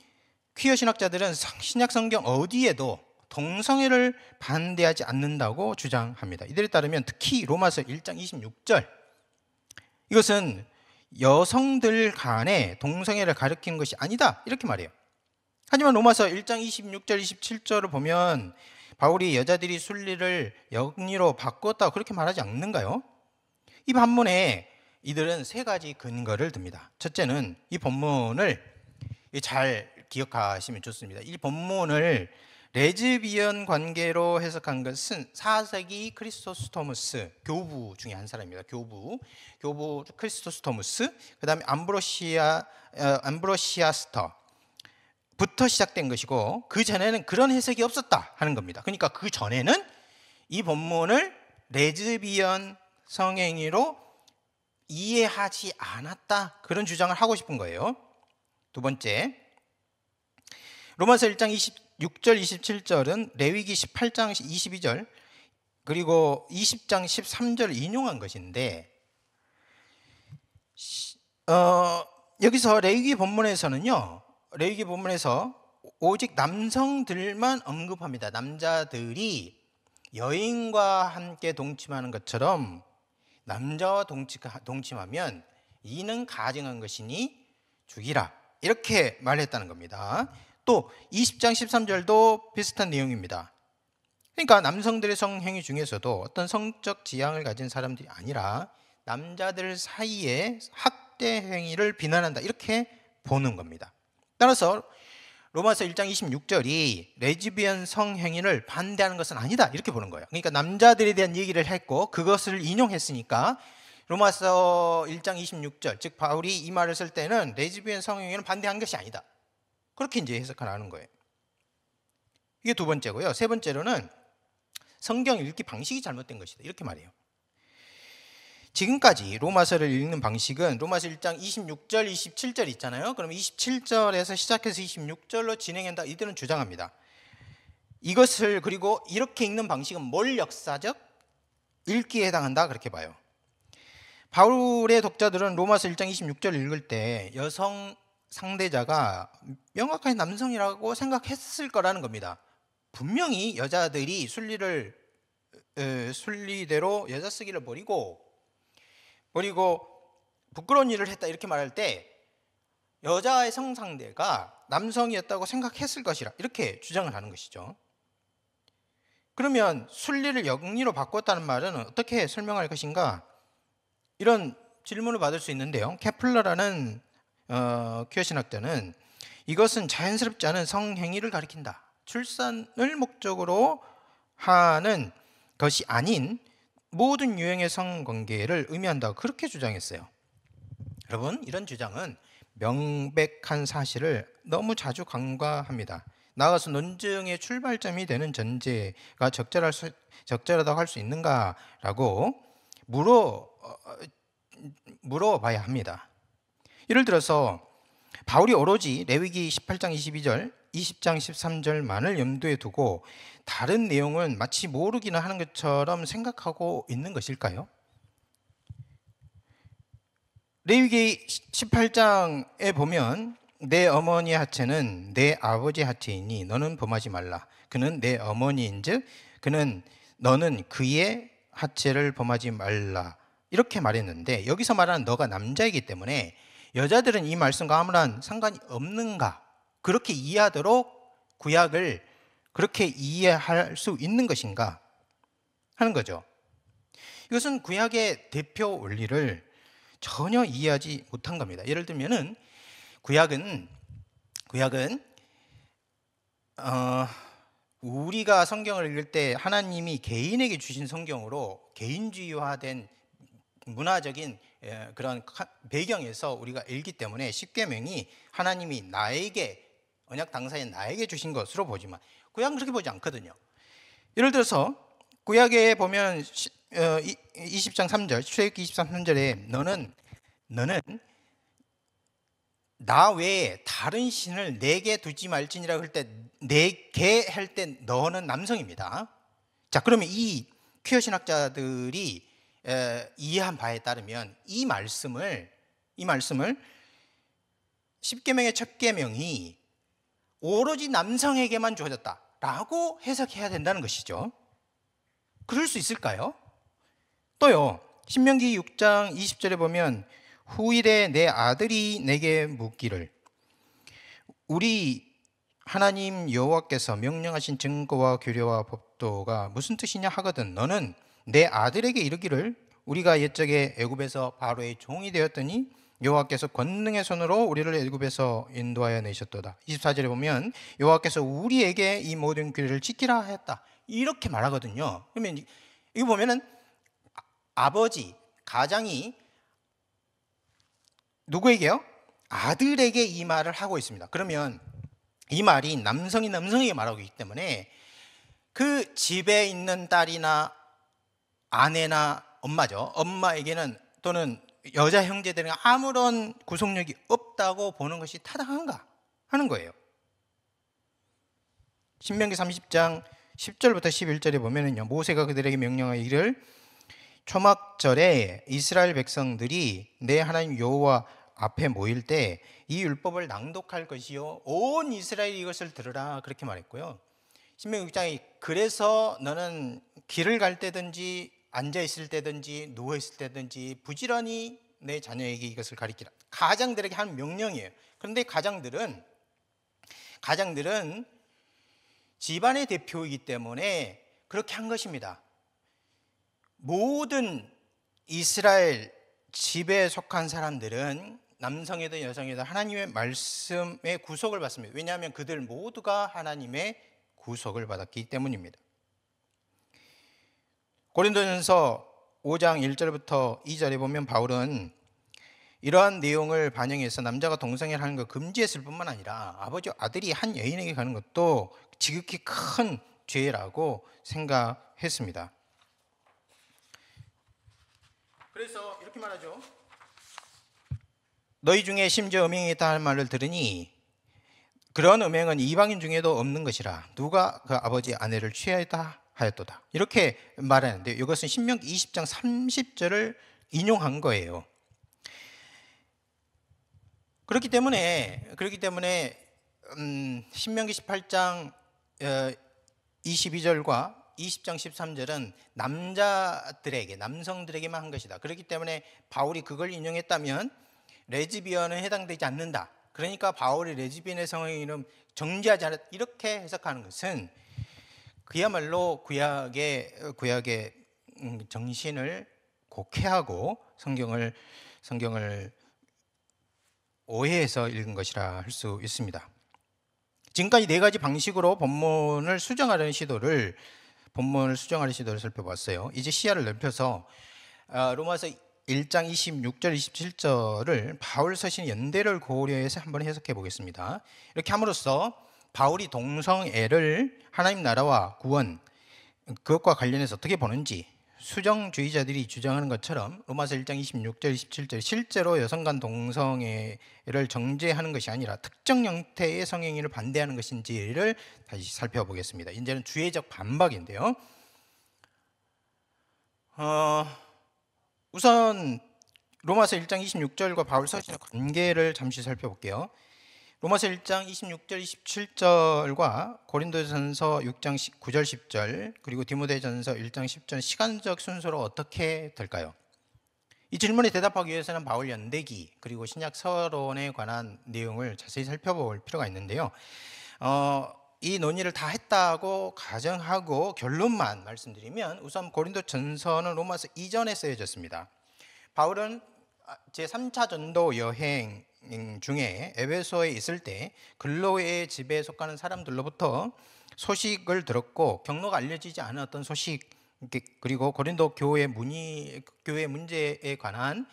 퀴어 신학자들은 신약 성경 어디에도 동성애를 반대하지 않는다고 주장합니다. 이들에 따르면 특히 로마서 1장 26절, 이것은 여성들 간에 동성애를 가리키는 것이 아니다 이렇게 말해요. 하지만 로마서 1장 26절 27절을 보면 바울이 여자들이 순리를 영리로 바꿨다 그렇게 말하지 않는가요? 이 반문에 이들은 세 가지 근거를 듭니다. 첫째는 이 본문을 잘 기억하시면 좋습니다. 이 본문을 레즈비언 관계로 해석한 것은 4세기 크리소스토무스 교부 중에 한 사람입니다. 교부 크리소스토무스, 그 다음에 암브로시아스터 부터 시작된 것이고, 그 전에는 그런 해석이 없었다 하는 겁니다. 그러니까 그 전에는 이 본문을 레즈비언 성행위로 이해하지 않았다, 그런 주장을 하고 싶은 거예요. 두 번째, 로마서 1장 26절 27절은 레위기 18장 22절 그리고 20장 13절을 인용한 것인데, 여기서 레위기 본문에서는요, 레위기 본문에서 오직 남성들만 언급합니다. 남자들이 여인과 함께 동침하는 것처럼 남자와 동침하면 이는 가증한 것이니 죽이라, 이렇게 말했다는 겁니다. 또 20장 13절도 비슷한 내용입니다. 그러니까 남성들의 성행위 중에서도 어떤 성적 지향을 가진 사람들이 아니라 남자들 사이에 학대 행위를 비난한다, 이렇게 보는 겁니다. 따라서 로마서 1장 26절이 레즈비언 성행위를 반대하는 것은 아니다, 이렇게 보는 거예요. 그러니까 남자들에 대한 얘기를 했고 그것을 인용했으니까 로마서 1장 26절, 즉 바울이 이 말을 쓸 때는 레즈비언 성행위는 반대한 것이 아니다, 그렇게 이제 해석하는 거예요. 이게 두 번째고요. 세 번째로는 성경 읽기 방식이 잘못된 것이다, 이렇게 말해요. 지금까지 로마서를 읽는 방식은 로마서 1장 26절 27절 있잖아요. 그럼 27절에서 시작해서 26절로 진행한다, 이들은 주장합니다. 이것을 그리고 이렇게 읽는 방식은 몰 역사적 읽기에 해당한다, 그렇게 봐요. 바울의 독자들은 로마서 1장 26절 읽을 때 여성 상대자가 명확하게 남성이라고 생각했을 거라는 겁니다. 분명히 여자들이 순리대로 여자 쓰기를 버리고 부끄러운 일을 했다, 이렇게 말할 때 여자의 성상대가 남성이었다고 생각했을 것이라, 이렇게 주장을 하는 것이죠. 그러면 순리를 영리로 바꿨다는 말은 어떻게 설명할 것인가, 이런 질문을 받을 수 있는데요. 케플러라는 퀴어 신학자는 이것은 자연스럽지 않은 성행위를 가리킨다, 출산을 목적으로 하는 것이 아닌 모든 유형의 성관계를 의미한다고 그렇게 주장했어요. 여러분, 이런 주장은 명백한 사실을 너무 자주 간과합니다. 나아가서 논증의 출발점이 되는 전제가 적절하다고 할 수 있는가라고 물어봐야 합니다. 예를 들어서 바울이 오로지 레위기 18장 22절, 20장 13절만을 염두에 두고 다른 내용은 마치 모르기는 하는 것처럼 생각하고 있는 것일까요? 레위기 18장에 보면 내 어머니의 하체는 내 아버지의 하체이니 너는 범하지 말라. 그는 내 어머니인즉 너는 그의 하체를 범하지 말라. 이렇게 말했는데 여기서 말하는 너가 남자이기 때문에 여자들은 이 말씀과 아무런 상관이 없는가? 그렇게 이해하도록 구약을 그렇게 이해할 수 있는 것인가? 하는 거죠. 이것은 구약의 대표 원리를 전혀 이해하지 못한 겁니다. 예를 들면은 구약은 우리가 성경을 읽을 때 하나님이 개인에게 주신 성경으로 개인주의화된 문화적인 그런 배경에서 우리가 읽기 때문에 십계명이 하나님이 나에게 언약 당사인 나에게 주신 것으로 보지만 구약은 그렇게 보지 않거든요. 예를 들어서 구약에 보면 20장 3절 출애굽기 23, 3절에 너는 나 외에 다른 신을 내게 두지 말지니라 할 때 내게 할 때 너는 남성입니다. 자, 그러면 이 퀴어 신학자들이 이해한 바에 따르면 이 말씀을 십계명의 첫 계명이 오로지 남성에게만 주어졌다라고 해석해야 된다는 것이죠. 그럴 수 있을까요? 또요, 신명기 6장 20절에 보면 후일에 내 아들이 내게 묻기를 우리 하나님 여호와께서 명령하신 증거와 규례와 법도가 무슨 뜻이냐 하거든 너는 내 아들에게 이르기를 우리가 옛적에 애굽에서 바로의 종이 되었더니 여호와께서 권능의 손으로 우리를 애굽에서 인도하여 내셨도다. 24절에 보면 여호와께서 우리에게 이 모든 규례를 지키라 하였다. 이렇게 말하거든요. 그러면 이거 보면은 아버지, 가장이 누구에게요? 아들에게 이 말을 하고 있습니다. 그러면 이 말이 남성이 남성에게 말하고 있기 때문에 그 집에 있는 딸이나 아내나 엄마죠. 엄마에게는 또는 여자 형제들은 아무런 구속력이 없다고 보는 것이 타당한가 하는 거예요. 신명기 30장 10절부터 11절에 보면은요, 모세가 그들에게 명령하여 이를 초막절에 이스라엘 백성들이 내 하나님 여호와 앞에 모일 때 이 율법을 낭독할 것이요 온 이스라엘이 이것을 들으라 그렇게 말했고요. 신명기 6장이 그래서 너는 길을 갈 때든지 앉아 있을 때든지 누워 있을 때든지 부지런히 내 자녀에게 이것을 가르치라. 가장들에게 한 명령이에요. 그런데 가장들은 집안의 대표이기 때문에 그렇게 한 것입니다. 모든 이스라엘 집에 속한 사람들은 남성이든 여성이든 하나님의 말씀의 구속을 받습니다. 왜냐하면 그들 모두가 하나님의 구속을 받았기 때문입니다. 고린도전서 5장 1절부터 2절에 보면 바울은 이러한 내용을 반영해서 남자가 동성애를 하는 걸 금지했을 뿐만 아니라 아버지와 아들이 한 여인에게 가는 것도 지극히 큰 죄라고 생각했습니다. 그래서 이렇게 말하죠. 너희 중에 심지어 음행이 있다 할 말을 들으니 그런 음행은 이방인 중에도 없는 것이라 누가 그 아버지 아내를 취하였다 하였도다. 이렇게 말하는데 이것은 신명기 20장 30절을 인용한 거예요. 그렇기 때문에 신명기 18장 22절과 20장 13절은 남성들에게만 한 것이다. 그렇기 때문에 바울이 그걸 인용했다면 레즈비언은 해당되지 않는다. 그러니까 바울이 레즈비언의 성행위는 정지하지 않았다. 이렇게 해석하는 것은 그야말로 구약의 정신을 곡해하고 성경을 오해해서 읽은 것이라 할 수 있습니다. 지금까지 네 가지 방식으로 본문을 수정하려는 시도를 살펴봤어요. 이제 시야를 넓혀서 로마서 1장 26절, 27절을 바울 서신 연대를 고려해서 한번 해석해 보겠습니다. 이렇게 함으로써 바울이 동성애를 하나님 나라와 구원, 그것과 관련해서 어떻게 보는지, 수정주의자들이 주장하는 것처럼 로마서 1장 26절 27절 실제로 여성 간 동성애를 정죄하는 것이 아니라 특정 형태의 성행위를 반대하는 것인지를 다시 살펴보겠습니다. 이제는 주의적 반박인데요. 우선 로마서 1장 26절과 바울 서신의 관계를 잠시 살펴볼게요. 로마서 1장 26절 27절과 고린도전서 6장 9절 10절 그리고 디모데전서 1장 10절 시간적 순서로 어떻게 될까요? 이 질문에 대답하기 위해서는 바울 연대기 그리고 신약 서론에 관한 내용을 자세히 살펴볼 필요가 있는데요. 이 논의를 다 했다고 가정하고 결론만 말씀드리면, 우선 고린도전서는 로마서 이전에 쓰여졌습니다. 바울은 제3차 전도 여행 중에 에베소에 있을 때 근로의 집에 속하는 사람들로부터 소식을 들었고, 경로가 알려지지 않았던 소식, 그리고 고린도 교회 문제에 관한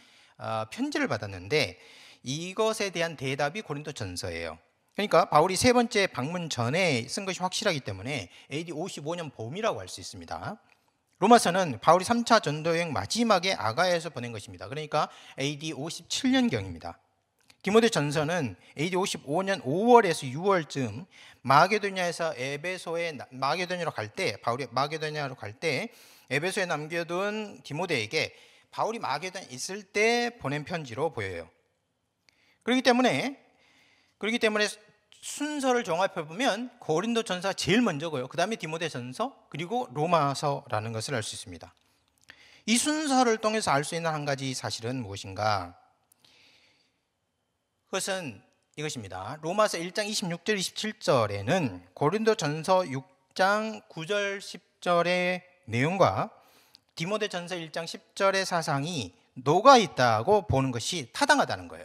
편지를 받았는데, 이것에 대한 대답이 고린도전서예요. 그러니까 바울이 세 번째 방문 전에 쓴 것이 확실하기 때문에 AD 55년 봄이라고 할 수 있습니다. 로마서는 바울이 3차 전도여행 마지막에 아가야에서 보낸 것입니다. 그러니까 AD 57년경입니다. 디모데전서는 AD 55년 5월에서 6월쯤 마게도냐에서 마게도냐로 갈 때, 바울이 마게도냐로 갈 때 에베소에 남겨둔 디모데에게 바울이 마게도냐에 있을 때 보낸 편지로 보여요. 그렇기 때문에 순서를 종합해 보면 고린도전서가 제일 먼저고요. 그 다음에 디모데전서, 그리고 로마서라는 것을 알 수 있습니다. 이 순서를 통해서 알 수 있는 한 가지 사실은 무엇인가? 그것은 이것입니다. 로마서 1장 26절 27절에는 고린도전서 6장 9절 10절의 내용과 디모데전서 1장 10절의 사상이 녹아 있다고 보는 것이 타당하다는 거예요.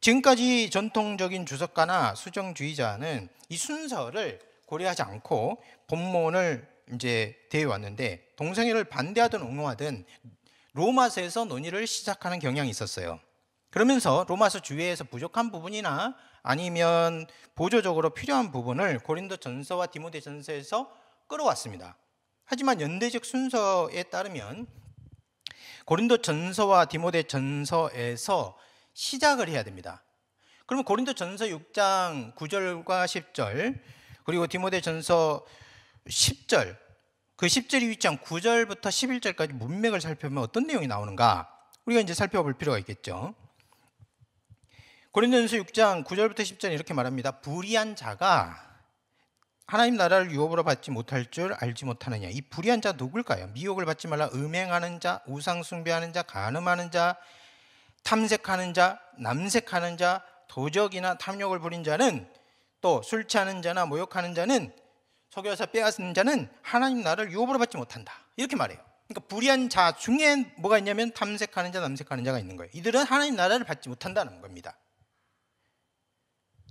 지금까지 전통적인 주석가나 수정주의자는 이 순서를 고려하지 않고 본문을 이제 대해왔는데, 동성애를 반대하든 옹호하든 로마서에서 논의를 시작하는 경향이 있었어요. 그러면서 로마서 주위에서 부족한 부분이나 아니면 보조적으로 필요한 부분을 고린도전서와 디모데전서에서 끌어왔습니다. 하지만 연대적 순서에 따르면 고린도전서와 디모데전서에서 시작을 해야 됩니다. 그러면 고린도전서 6장 9절과 10절 그리고 디모데전서 10절, 그 10절이 6장 9절부터 11절까지 문맥을 살펴보면 어떤 내용이 나오는가, 우리가 이제 살펴볼 필요가 있겠죠. 고린도전서 6장 9절부터 10절 이렇게 말합니다. 불의한 자가 하나님 나라를 유업으로 받지 못할 줄 알지 못하느냐. 이 불의한 자 누굴까요? 미혹을 받지 말라. 음행하는 자, 우상 숭배하는 자, 간음하는 자, 탐색하는 자, 남색하는 자, 도적이나 탐욕을 부린 자는, 또 술 취하는 자나 모욕하는 자는, 속여서 빼앗는 자는 하나님 나라를 유업으로 받지 못한다. 이렇게 말해요. 그러니까 불의한 자 중에 뭐가 있냐면 탐색하는 자, 남색하는 자가 있는 거예요. 이들은 하나님 나라를 받지 못한다는 겁니다.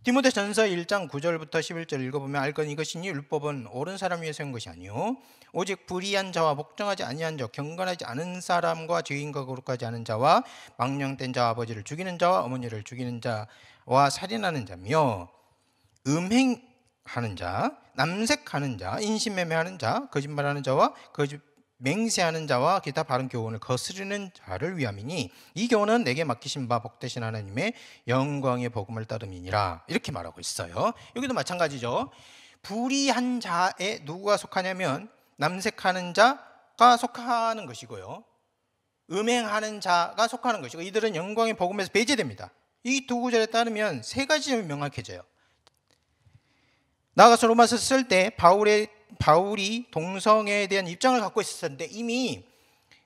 디모데전서 1장 9절부터 11절 읽어보면 알건 이것이니 율법은 옳은 사람 위에 세운 것이 아니요 오직 불의한 자와 복종하지 아니한 자, 경건하지 않은 사람과 죄인과 거룩하지 않은 자와 망령된 자와 아버지를 죽이는 자와 어머니를 죽이는 자와 살인하는 자며 음행하는 자, 남색하는 자, 인신매매하는 자, 거짓말하는 자와 맹세하는 자와 기타 바른 교훈을 거스르는 자를 위함이니 이 교훈은 내게 맡기신 바 복되신 하나님의 영광의 복음을 따름이니라. 이렇게 말하고 있어요. 여기도 마찬가지죠. 불의한 자에 누구가 속하냐면 남색하는 자가 속하는 것이고요, 음행하는 자가 속하는 것이고, 이들은 영광의 복음에서 배제됩니다. 이 두 구절에 따르면 세 가지 점이 명확해져요. 나아가서 로마서 쓸 때 바울이 동성애에 대한 입장을 갖고 있었는데, 이미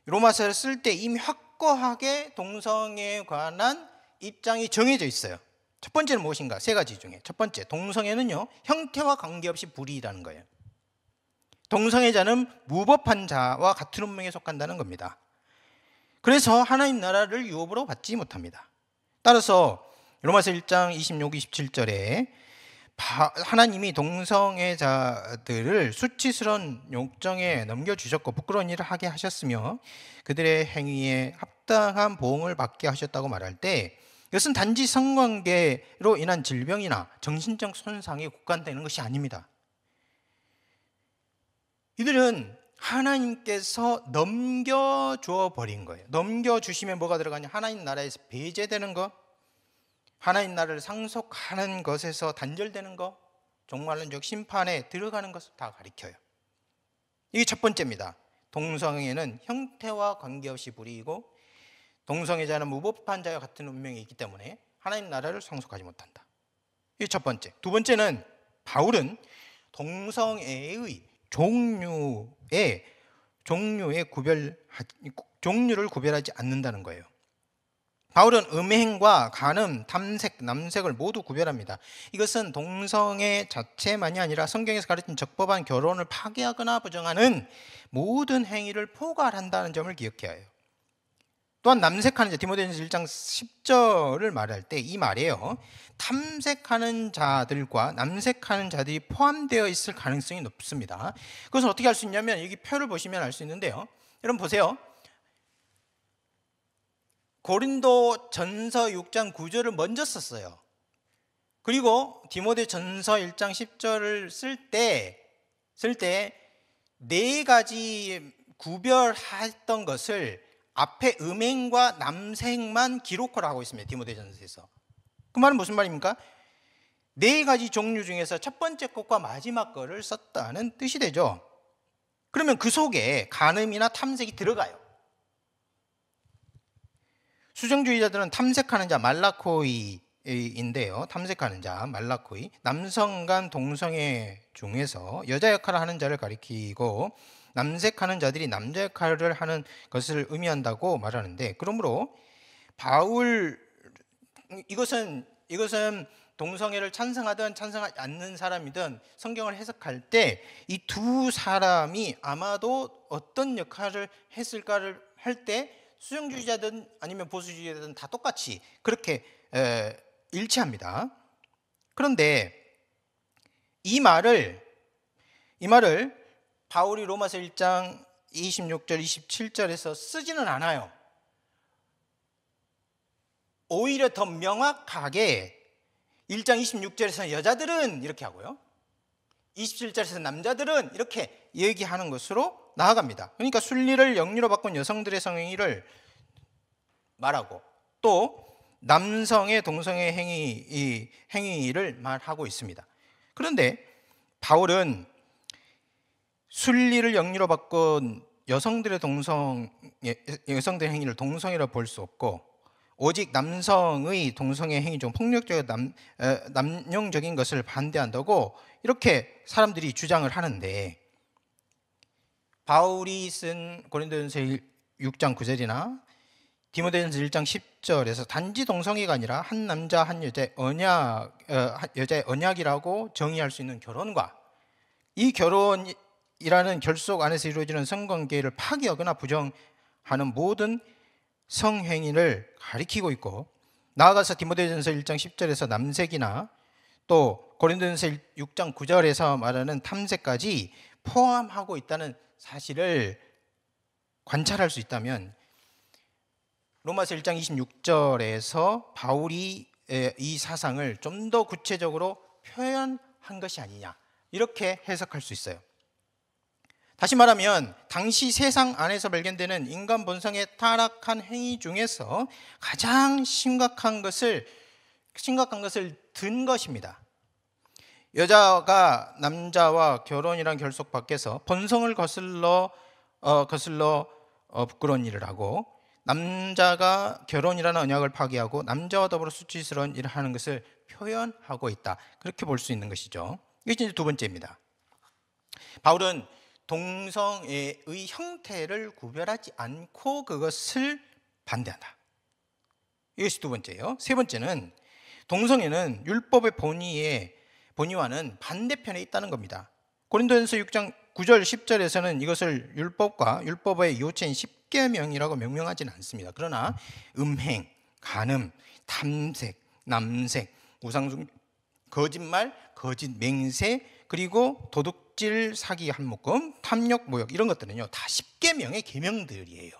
로마서를 쓸 때 이미 확고하게 동성애에 관한 입장이 정해져 있어요. 첫 번째는 무엇인가? 세 가지 중에 첫 번째, 동성애는요 형태와 관계없이 불의라는 거예요. 동성애자는 무법한 자와 같은 운명에 속한다는 겁니다. 그래서 하나님 나라를 유업으로 받지 못합니다. 따라서 로마서 1장 26, 27절에 하나님이 동성애자들을 수치스러운 욕정에 넘겨주셨고 부끄러운 일을 하게 하셨으며 그들의 행위에 합당한 보응을 받게 하셨다고 말할 때, 이것은 단지 성관계로 인한 질병이나 정신적 손상에 국한되는 것이 아닙니다. 이들은 하나님께서 넘겨주어 버린 거예요. 넘겨주시면 뭐가 들어가냐? 하나님 나라에서 배제되는 것, 하나님 나라를 상속하는 것에서 단절되는 것, 종말론적 심판에 들어가는 것을 다 가리켜요. 이게 첫 번째입니다. 동성애는 형태와 관계없이 불이이고 동성애자는 무법한 자와 같은 운명이 있기 때문에 하나님 나라를 상속하지 못한다. 이게 첫 번째. 두 번째는 바울은 동성애의 종류를 구별하지 않는다는 거예요. 바울은 음행과 간음, 탐색, 남색을 모두 구별합니다. 이것은 동성애 자체만이 아니라 성경에서 가르친 적법한 결혼을 파괴하거나 부정하는 모든 행위를 포괄한다는 점을 기억해야 해요. 또한 남색하는 자, 디모데전서 1장 10절을 말할 때 이 말이에요. 탐색하는 자들과 남색하는 자들이 포함되어 있을 가능성이 높습니다. 그것은 어떻게 알 수 있냐면 여기 표를 보시면 알 수 있는데요. 여러분 보세요. 고린도 전서 6장 9절을 먼저 썼어요. 그리고 디모데 전서 1장 10절을 쓸 때 네 가지 구별했던 것을 앞에 음행과 남색만 기록을 하고 있습니다. 디모데 전서에서. 그 말은 무슨 말입니까? 네 가지 종류 중에서 첫 번째 것과 마지막 거를 썼다는 뜻이 되죠. 그러면 그 속에 간음이나 탐색이 들어가요. 수정주의자들은 탐색하는 자 말라코이인데요. 탐색하는 자 말라코이, 남성 간 동성애 중에서 여자 역할을 하는 자를 가리키고 남색하는 자들이 남자 역할을 하는 것을 의미한다고 말하는데, 그러므로 바울 이것은 동성애를 찬성하든 찬성하지 않는 사람이든 성경을 해석할 때 이 두 사람이 아마도 어떤 역할을 했을까를 할 때 수정주의자든 아니면 보수주의자든 다 똑같이 그렇게 일치합니다. 그런데 이 말을 바울이 로마서 1장 26절 27절에서 쓰지는 않아요. 오히려 더 명확하게 1장 26절에서 여자들은 이렇게 하고요, 27절에서 남자들은 이렇게 얘기하는 것으로 나아갑니다. 그러니까 순리를 영리로 바꾼 여성들의 성행위를 말하고 또 남성의 동성애 행위를 말하고 있습니다. 그런데 바울은 순리를 영리로 바꾼 여성들의 행위를 동성애로 볼 수 없고, 오직 남성의 동성애 행위 중 폭력적이고 남용적인 것을 반대한다고 이렇게 사람들이 주장을 하는데, 바울이 쓴 고린도전서 6장 9절이나 디모데전서 1장 10절에서 단지 동성애가 아니라 한 남자 한 여자의 언약이라고 정의할 수 있는 결혼과 이 결혼이라는 결속 안에서 이루어지는 성관계를 파기하거나 부정하는 모든 성행위를 가리키고 있고, 나아가서 디모데전서 1장 10절에서 남색이나 또 고린도전서 6장 9절에서 말하는 탐색까지 포함하고 있다는 사실을 관찰할 수 있다면, 로마서 1장 26절에서 바울이 이 사상을 좀 더 구체적으로 표현한 것이 아니냐, 이렇게 해석할 수 있어요. 다시 말하면 당시 세상 안에서 발견되는 인간 본성의 타락한 행위 중에서 가장 심각한 것을 든 것입니다. 여자가 남자와 결혼이란 결속 밖에서 본성을 거슬러 부끄러운 일을 하고, 남자가 결혼이라는 언약을 파기하고 남자와 더불어 수치스러운 일을 하는 것을 표현하고 있다, 그렇게 볼 수 있는 것이죠. 이게 이제 두 번째입니다. 바울은 동성애의 형태를 구별하지 않고 그것을 반대한다. 이것이 두 번째예요. 세 번째는 동성애는 율법의 본의와는 반대편에 있다는 겁니다. 고린도전서 6장 9절 10절에서는 이것을 율법과 율법의 요체인 10계명이라고 명명하지는 않습니다. 그러나 음행, 간음, 탐색, 남색, 우상숭, 거짓말, 거짓 맹세, 그리고 도둑질, 사기, 한묶음, 탐욕, 모욕, 이런 것들은요 다 10계명의 계명들이에요.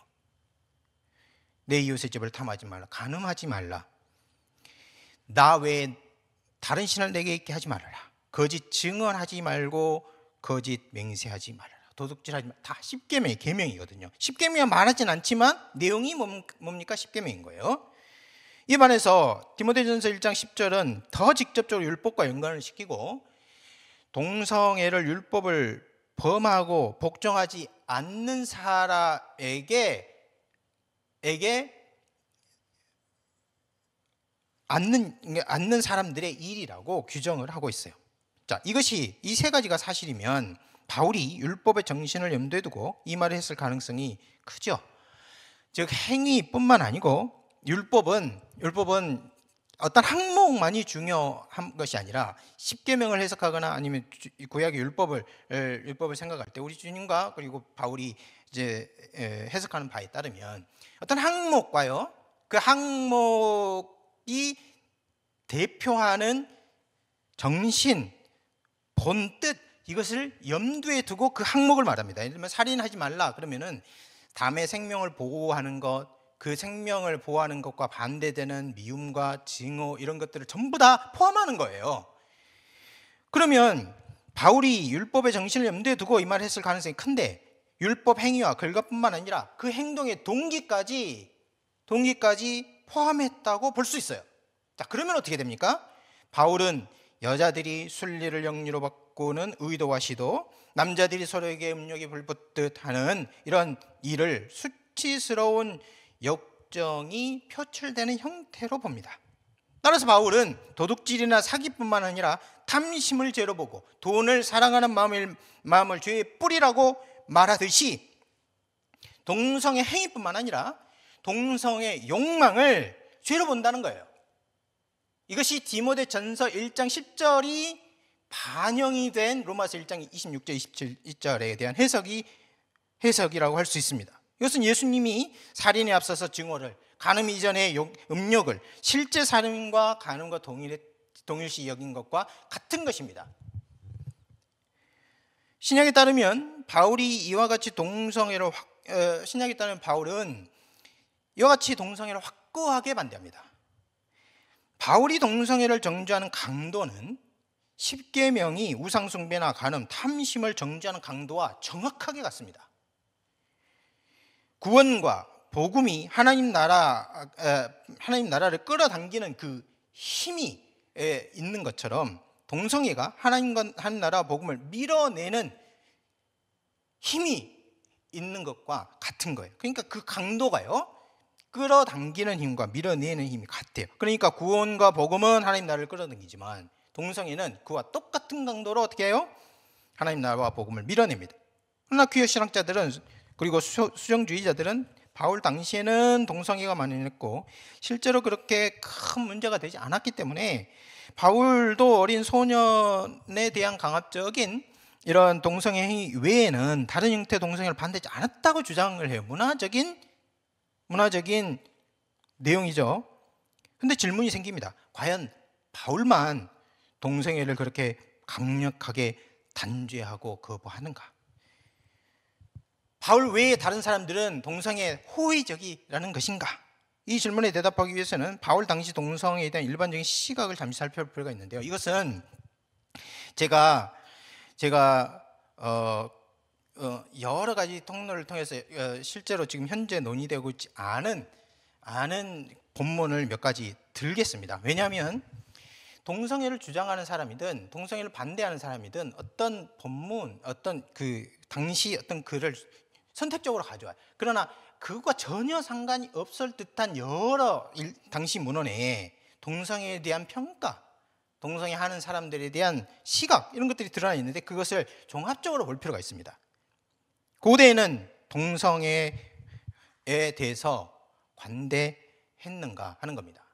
내 이웃의 집을 탐하지 말라, 간음하지 말라, 나 외에 다른 신을 내게 있게 하지 말아라. 거짓 증언하지 말고 거짓 맹세하지 말아라. 도둑질하지 말아라. 다 10계명의 계명이거든요. 10계명 말하진 않지만 내용이 뭡니까? 10계명인 거예요. 이에 반해서 디모데전서 1장 10절은 더 직접적으로 율법과 연관을 시키고 동성애를 율법을 범하고 복종하지 않는 사람에게 않는 사람들의 일이라고 규정을 하고 있어요. 자, 이것이 이 세 가지가 사실이면 바울이 율법의 정신을 염두에 두고 이 말을 했을 가능성이 크죠. 즉 행위뿐만 아니고 율법은 어떤 항목만이 중요한 것이 아니라 10계명을 해석하거나 아니면 구약의 율법을 생각할 때 우리 주님과 그리고 바울이 이제 해석하는 바에 따르면 어떤 항목과요, 그 항목이 대표하는 정신, 본뜻, 이것을 염두에 두고 그 항목을 말합니다. 예를 들면 살인하지 말라 그러면은 남의 생명을 보호하는 것, 그 생명을 보호하는 것과 반대되는 미움과 증오 이런 것들을 전부 다 포함하는 거예요. 그러면 바울이 율법의 정신을 염두에 두고 이 말을 했을 가능성이 큰데 율법 행위와 결과뿐만 아니라 그 행동의 동기까지 포함했다고 볼 수 있어요. 자, 그러면 어떻게 됩니까? 바울은 여자들이 순리를 영리로 바꾸는 의도와 시도, 남자들이 서로에게 음욕이 불붙듯 하는 이런 일을 수치스러운 역정이 표출되는 형태로 봅니다. 따라서 바울은 도둑질이나 사기뿐만 아니라 탐심을 죄로 보고 돈을 사랑하는 마음을 죄의 뿌리라고 말하듯이 동성의 행위뿐만 아니라 동성의 욕망을 죄로 본다는 거예요. 이것이 디모데전서 1장 10절이 반영이 된 로마서 1장 26절 27절에 대한 해석이라고 할 수 있습니다. 이것은 예수님이 살인에 앞서서 증오를, 간음 이전의 음욕을 실제 살인과 간음과 동일시 여긴 것과 같은 것입니다. 신약에 따르면 바울이 이와 같이 동성애를 신약에 따르면 바울은 이와 같이 동성애를 확고하게 반대합니다. 바울이 동성애를 정죄하는 강도는 10계명이 우상숭배나 간음, 탐심을 정죄하는 강도와 정확하게 같습니다. 구원과 복음이 하나님 나라를 끌어당기는 그 힘이 있는 것처럼 동성애가 하나님 나라 복음을 밀어내는 힘이 있는 것과 같은 거예요. 그러니까 그 강도가요, 끌어당기는 힘과 밀어내는 힘이 같아요. 그러니까 구원과 복음은 하나님 나라를 끌어당기지만 동성애는 그와 똑같은 강도로 어떻게 해요? 하나님 나라와 복음을 밀어냅니다. 그러나 퀴어 신학자들은 그리고 수정주의자들은 바울 당시에는 동성애가 만연했고 실제로 그렇게 큰 문제가 되지 않았기 때문에 바울도 어린 소년에 대한 강압적인 이런 동성애 행위 외에는 다른 형태의 동성애를 반대하지 않았다고 주장을 해요. 문화적인 내용이죠. 근데 질문이 생깁니다. 과연 바울만 동성애를 그렇게 강력하게 단죄하고 거부하는가? 바울 외에 다른 사람들은 동성애에 호의적이라는 것인가? 이 질문에 대답하기 위해서는 바울 당시 동성애에 대한 일반적인 시각을 잠시 살펴볼 필요가 있는데요. 이것은 제가 여러 가지 통로를 통해서 실제로 지금 현재 논의되고 있지 않은 본문을 몇 가지 들겠습니다. 왜냐하면 동성애를 주장하는 사람이든 동성애를 반대하는 사람이든 어떤 본문, 어떤 그 당시 어떤 글을 선택적으로 가져와요. 그러나 그것과 전혀 상관이 없을 듯한 여러 당시 문헌에 동성애에 대한 평가, 동성애 하는 사람들에 대한 시각 이런 것들이 드러나 있는데 그것을 종합적으로 볼 필요가 있습니다. 고대에는 동성애에 대해서 관대했는가 하는 겁니다.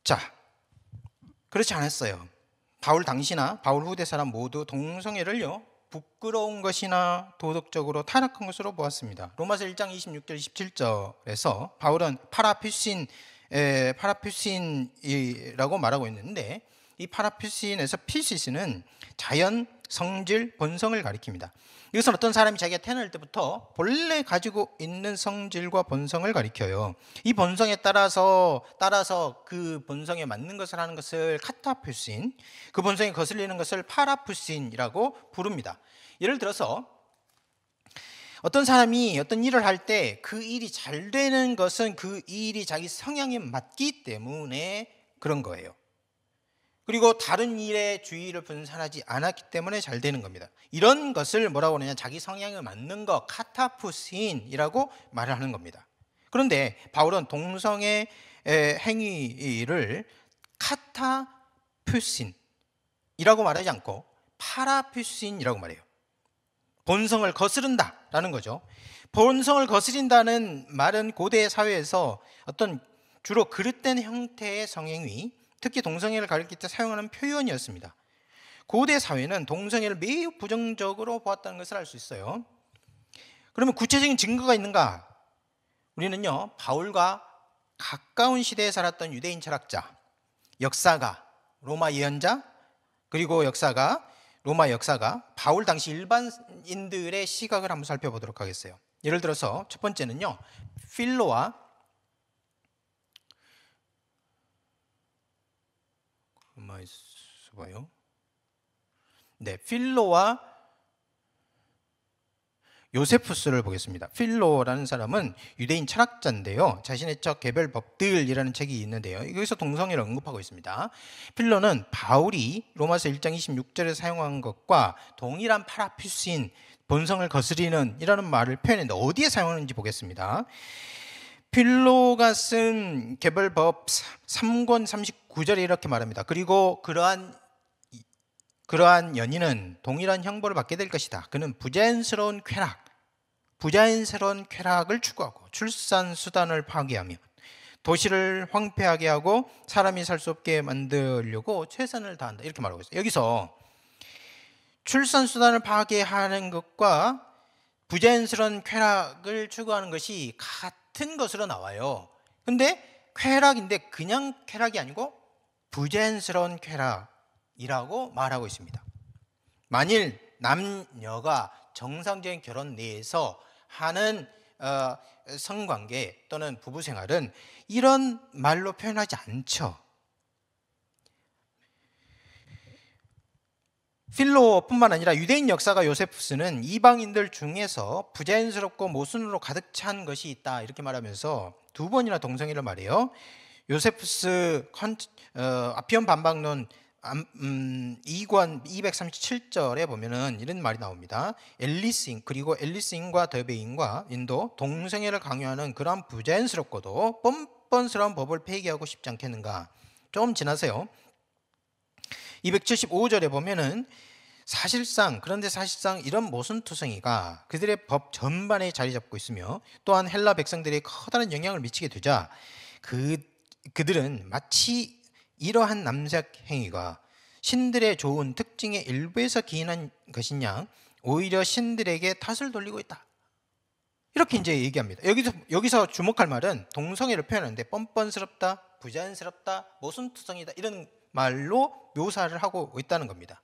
자, 그렇지 않았어요. 바울 당시나 바울 후대 사람 모두 동성애를요 부끄러운 것이나 도덕적으로 타락한 것으로 보았습니다. 로마서 1장 26절 27절에서 바울은 파라퓨신이라고 말하고 있는데 이 파라피신에서 피시스는 자연, 성질, 본성을 가리킵니다. 이것은 어떤 사람이 자기가 태어날 때부터 본래 가지고 있는 성질과 본성을 가리켜요. 이 본성에 따라서 그 본성에 맞는 것을 하는 것을 카타푸신, 그 본성에 거슬리는 것을 파라푸신이라고 부릅니다. 예를 들어서 어떤 사람이 어떤 일을 할 때 그 일이 잘 되는 것은 그 일이 자기 성향에 맞기 때문에 그런 거예요. 그리고 다른 일에 주의를 분산하지 않았기 때문에 잘 되는 겁니다. 이런 것을 뭐라고 하느냐, 자기 성향에 맞는 것, 카타푸신이라고 말을 하는 겁니다. 그런데 바울은 동성의 행위를 카타푸신이라고 말하지 않고 파라푸신이라고 말해요. 본성을 거스른다라는 거죠. 본성을 거스린다는 말은 고대 사회에서 어떤 주로 그릇된 형태의 성행위, 특히 동성애를 가리킬 때 사용하는 표현이었습니다. 고대 사회는 동성애를 매우 부정적으로 보았다는 것을 알 수 있어요. 그러면 구체적인 증거가 있는가? 우리는요, 바울과 가까운 시대에 살았던 유대인 철학자, 역사가, 로마 예언자, 그리고 로마 역사가 바울 당시 일반인들의 시각을 한번 살펴보도록 하겠어요. 예를 들어서 첫 번째는요, 필로와 필로와 요세푸스를 보겠습니다. 필로라는 사람은 유대인 철학자인데요, 자신의 책 개별 법들이라는 책이 있는데요, 여기서 동성애를 언급하고 있습니다. 필로는 바울이 로마서 1장 26절에 사용한 것과 동일한 파라푸신, 본성을 거스리는 이라는 말을 표현했는데 어디에 사용하는지 보겠습니다. 필로가 쓴 개별법 3권 39절에 이렇게 말합니다. 그리고 그러한 연인은 동일한 형벌을 받게 될 것이다. 그는 부자연스러운 쾌락을 추구하고 출산 수단을 파괴하며 도시를 황폐하게 하고 사람이 살 수 없게 만들려고 최선을 다한다. 이렇게 말하고 있어요. 여기서 출산 수단을 파괴하는 것과 부자연스러운 쾌락을 추구하는 것이 같은 것으로 나와요. 근데 쾌락인데 그냥 쾌락이 아니고 부자연스러운 쾌락이라고 말하고 있습니다. 만일 남녀가 정상적인 결혼 내에서 하는 성관계 또는 부부생활은 이런 말로 표현하지 않죠. 필로뿐만 아니라 유대인 역사가 요세푸스는 이방인들 중에서 부자연스럽고 모순으로 가득 찬 것이 있다 이렇게 말하면서 두 번이나 동성애를 말해요. 요세푸스 아피언 반박론 2권 237절에 보면은 이런 말이 나옵니다. 앨리스인과 더베인과 인도 동성애를 강요하는 그러한 부자연스럽고도 뻔뻔스러운 법을 폐기하고 싶지 않겠는가. 좀 지나세요. 275절에 보면은 그런데 사실상 이런 모순투성이가 그들의 법 전반에 자리 잡고 있으며 또한 헬라 백성들에게 커다란 영향을 미치게 되자 그들은 마치 이러한 남색 행위가 신들의 좋은 특징의 일부에서 기인한 것이냐, 오히려 신들에게 탓을 돌리고 있다. 이렇게 이제 얘기합니다. 여기서 주목할 말은 동성애를 표현하는데 뻔뻔스럽다, 부자연스럽다, 모순투성이다 이런 말로 묘사를 하고 있다는 겁니다.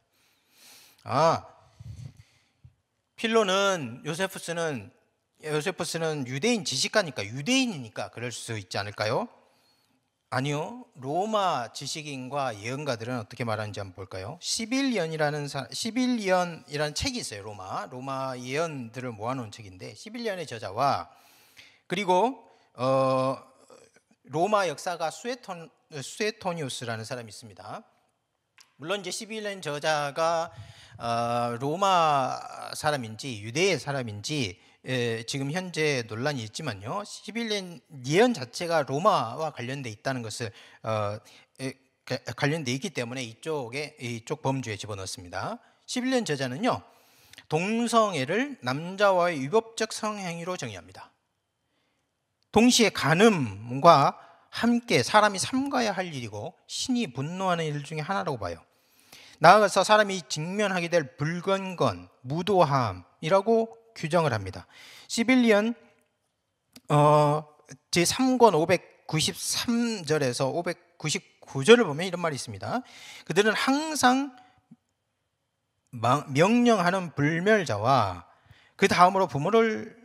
필로는 요세푸스는 유대인 지식가니까, 유대인이니까 그럴 수 있지 않을까요? 아니요. 로마 지식인과 예언가들은 어떻게 말하는지 한번 볼까요? 시빌리언이라는 책이 있어요. 로마 예언들을 모아놓은 책인데, 시빌리언의 저자와 그리고 로마 역사가 수에토니우스라는 사람이 있습니다. 물론 이제 시빌리언 저자가 로마 사람인지 유대의 사람인지 지금 현재 논란이 있지만요, 시빌리언 예언 자체가 로마와 관련돼 있다는 것을 관련돼 있기 때문에 이쪽 범주에 집어넣습니다. 시빌리언 저자는요, 동성애를 남자와의 위법적 성행위로 정의합니다. 동시에 간음과 함께 사람이 삼가야 할 일이고 신이 분노하는 일 중에 하나라고 봐요. 나아가서 사람이 직면하게 될 불건건, 무도함이라고 규정을 합니다. 시빌리언 제3권 593절에서 599절을 보면 이런 말이 있습니다. 그들은 항상 명령하는 불멸자와 그 다음으로 부모를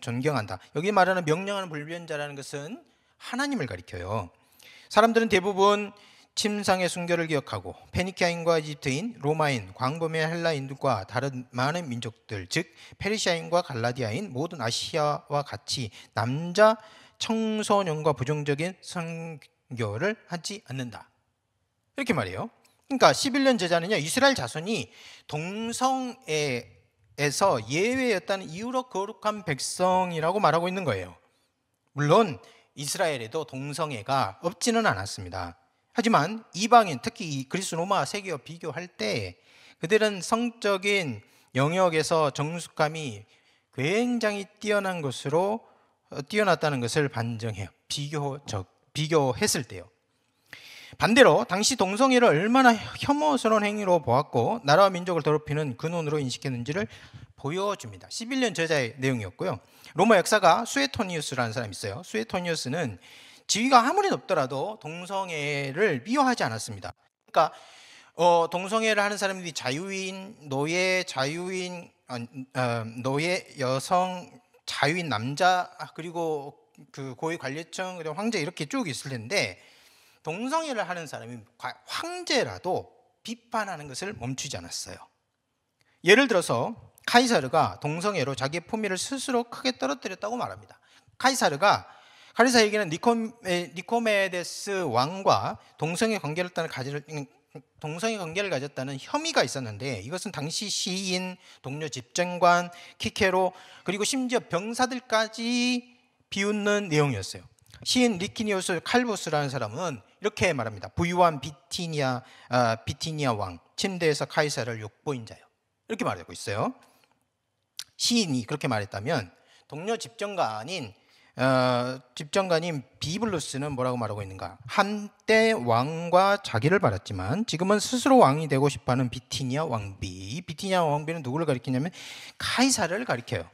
존경한다. 여기 말하는 명령하는 불멸자라는 것은 하나님을 가리켜요. 사람들은 대부분 침상의 순교를 기억하고 페니키아인과 이집트인, 로마인, 광범위한 헬라인과 다른 많은 민족들, 즉 페르시아인과 갈라디아인, 모든 아시아와 같이 남자 청소년과 부정적인 순교를 하지 않는다. 이렇게 말해요. 그러니까 11년 제자는요, 이스라엘 자손이 동성애에서 예외였다는 이유로 거룩한 백성이라고 말하고 있는 거예요. 물론 이스라엘에도 동성애가 없지는 않았습니다. 하지만 이방인, 특히 이 그리스 로마 세계와 비교할 때 그들은 성적인 영역에서 정숙함이 굉장히 뛰어났다는 것을 반증해요. 비교했을 때요. 반대로 당시 동성애를 얼마나 혐오스러운 행위로 보았고 나라와 민족을 더럽히는 근원으로 인식했는지를 보여줍니다. 11년 저자의 내용이었고요. 로마 역사가 수에토니우스라는 사람이 있어요. 수에토니우스는 지위가 아무리 높더라도 동성애를 미워하지 않았습니다. 그러니까 동성애를 하는 사람들이 자유인, 노예, 여성, 자유인 남자, 그리고 그 고위 관리층, 그리고 황제 이렇게 쭉 있을 텐데 동성애를 하는 사람이 황제라도 비판하는 것을 멈추지 않았어요. 예를 들어서 카이사르가 동성애로 자기의 품위를 스스로 크게 떨어뜨렸다고 말합니다. 카이사르에게는 니코메데스 왕과 동성애 관계를 가졌다는 혐의가 있었는데 이것은 당시 시인, 동료 집정관, 키케로, 그리고 심지어 병사들까지 비웃는 내용이었어요. 시인 리키니우스 칼부스라는 사람은 이렇게 말합니다. 부유한 비티니아 왕, 침대에서 카이사르를 욕보인 자요. 이렇게 말하고 있어요. 시인이 그렇게 말했다면 동료 집정관인 비블루스는 뭐라고 말하고 있는가? 한때 왕과 자기를 바랐지만 지금은 스스로 왕이 되고 싶어하는 비티니아 왕비. 비티니아 왕비는 누구를 가리키냐면 카이사르를 가리켜요.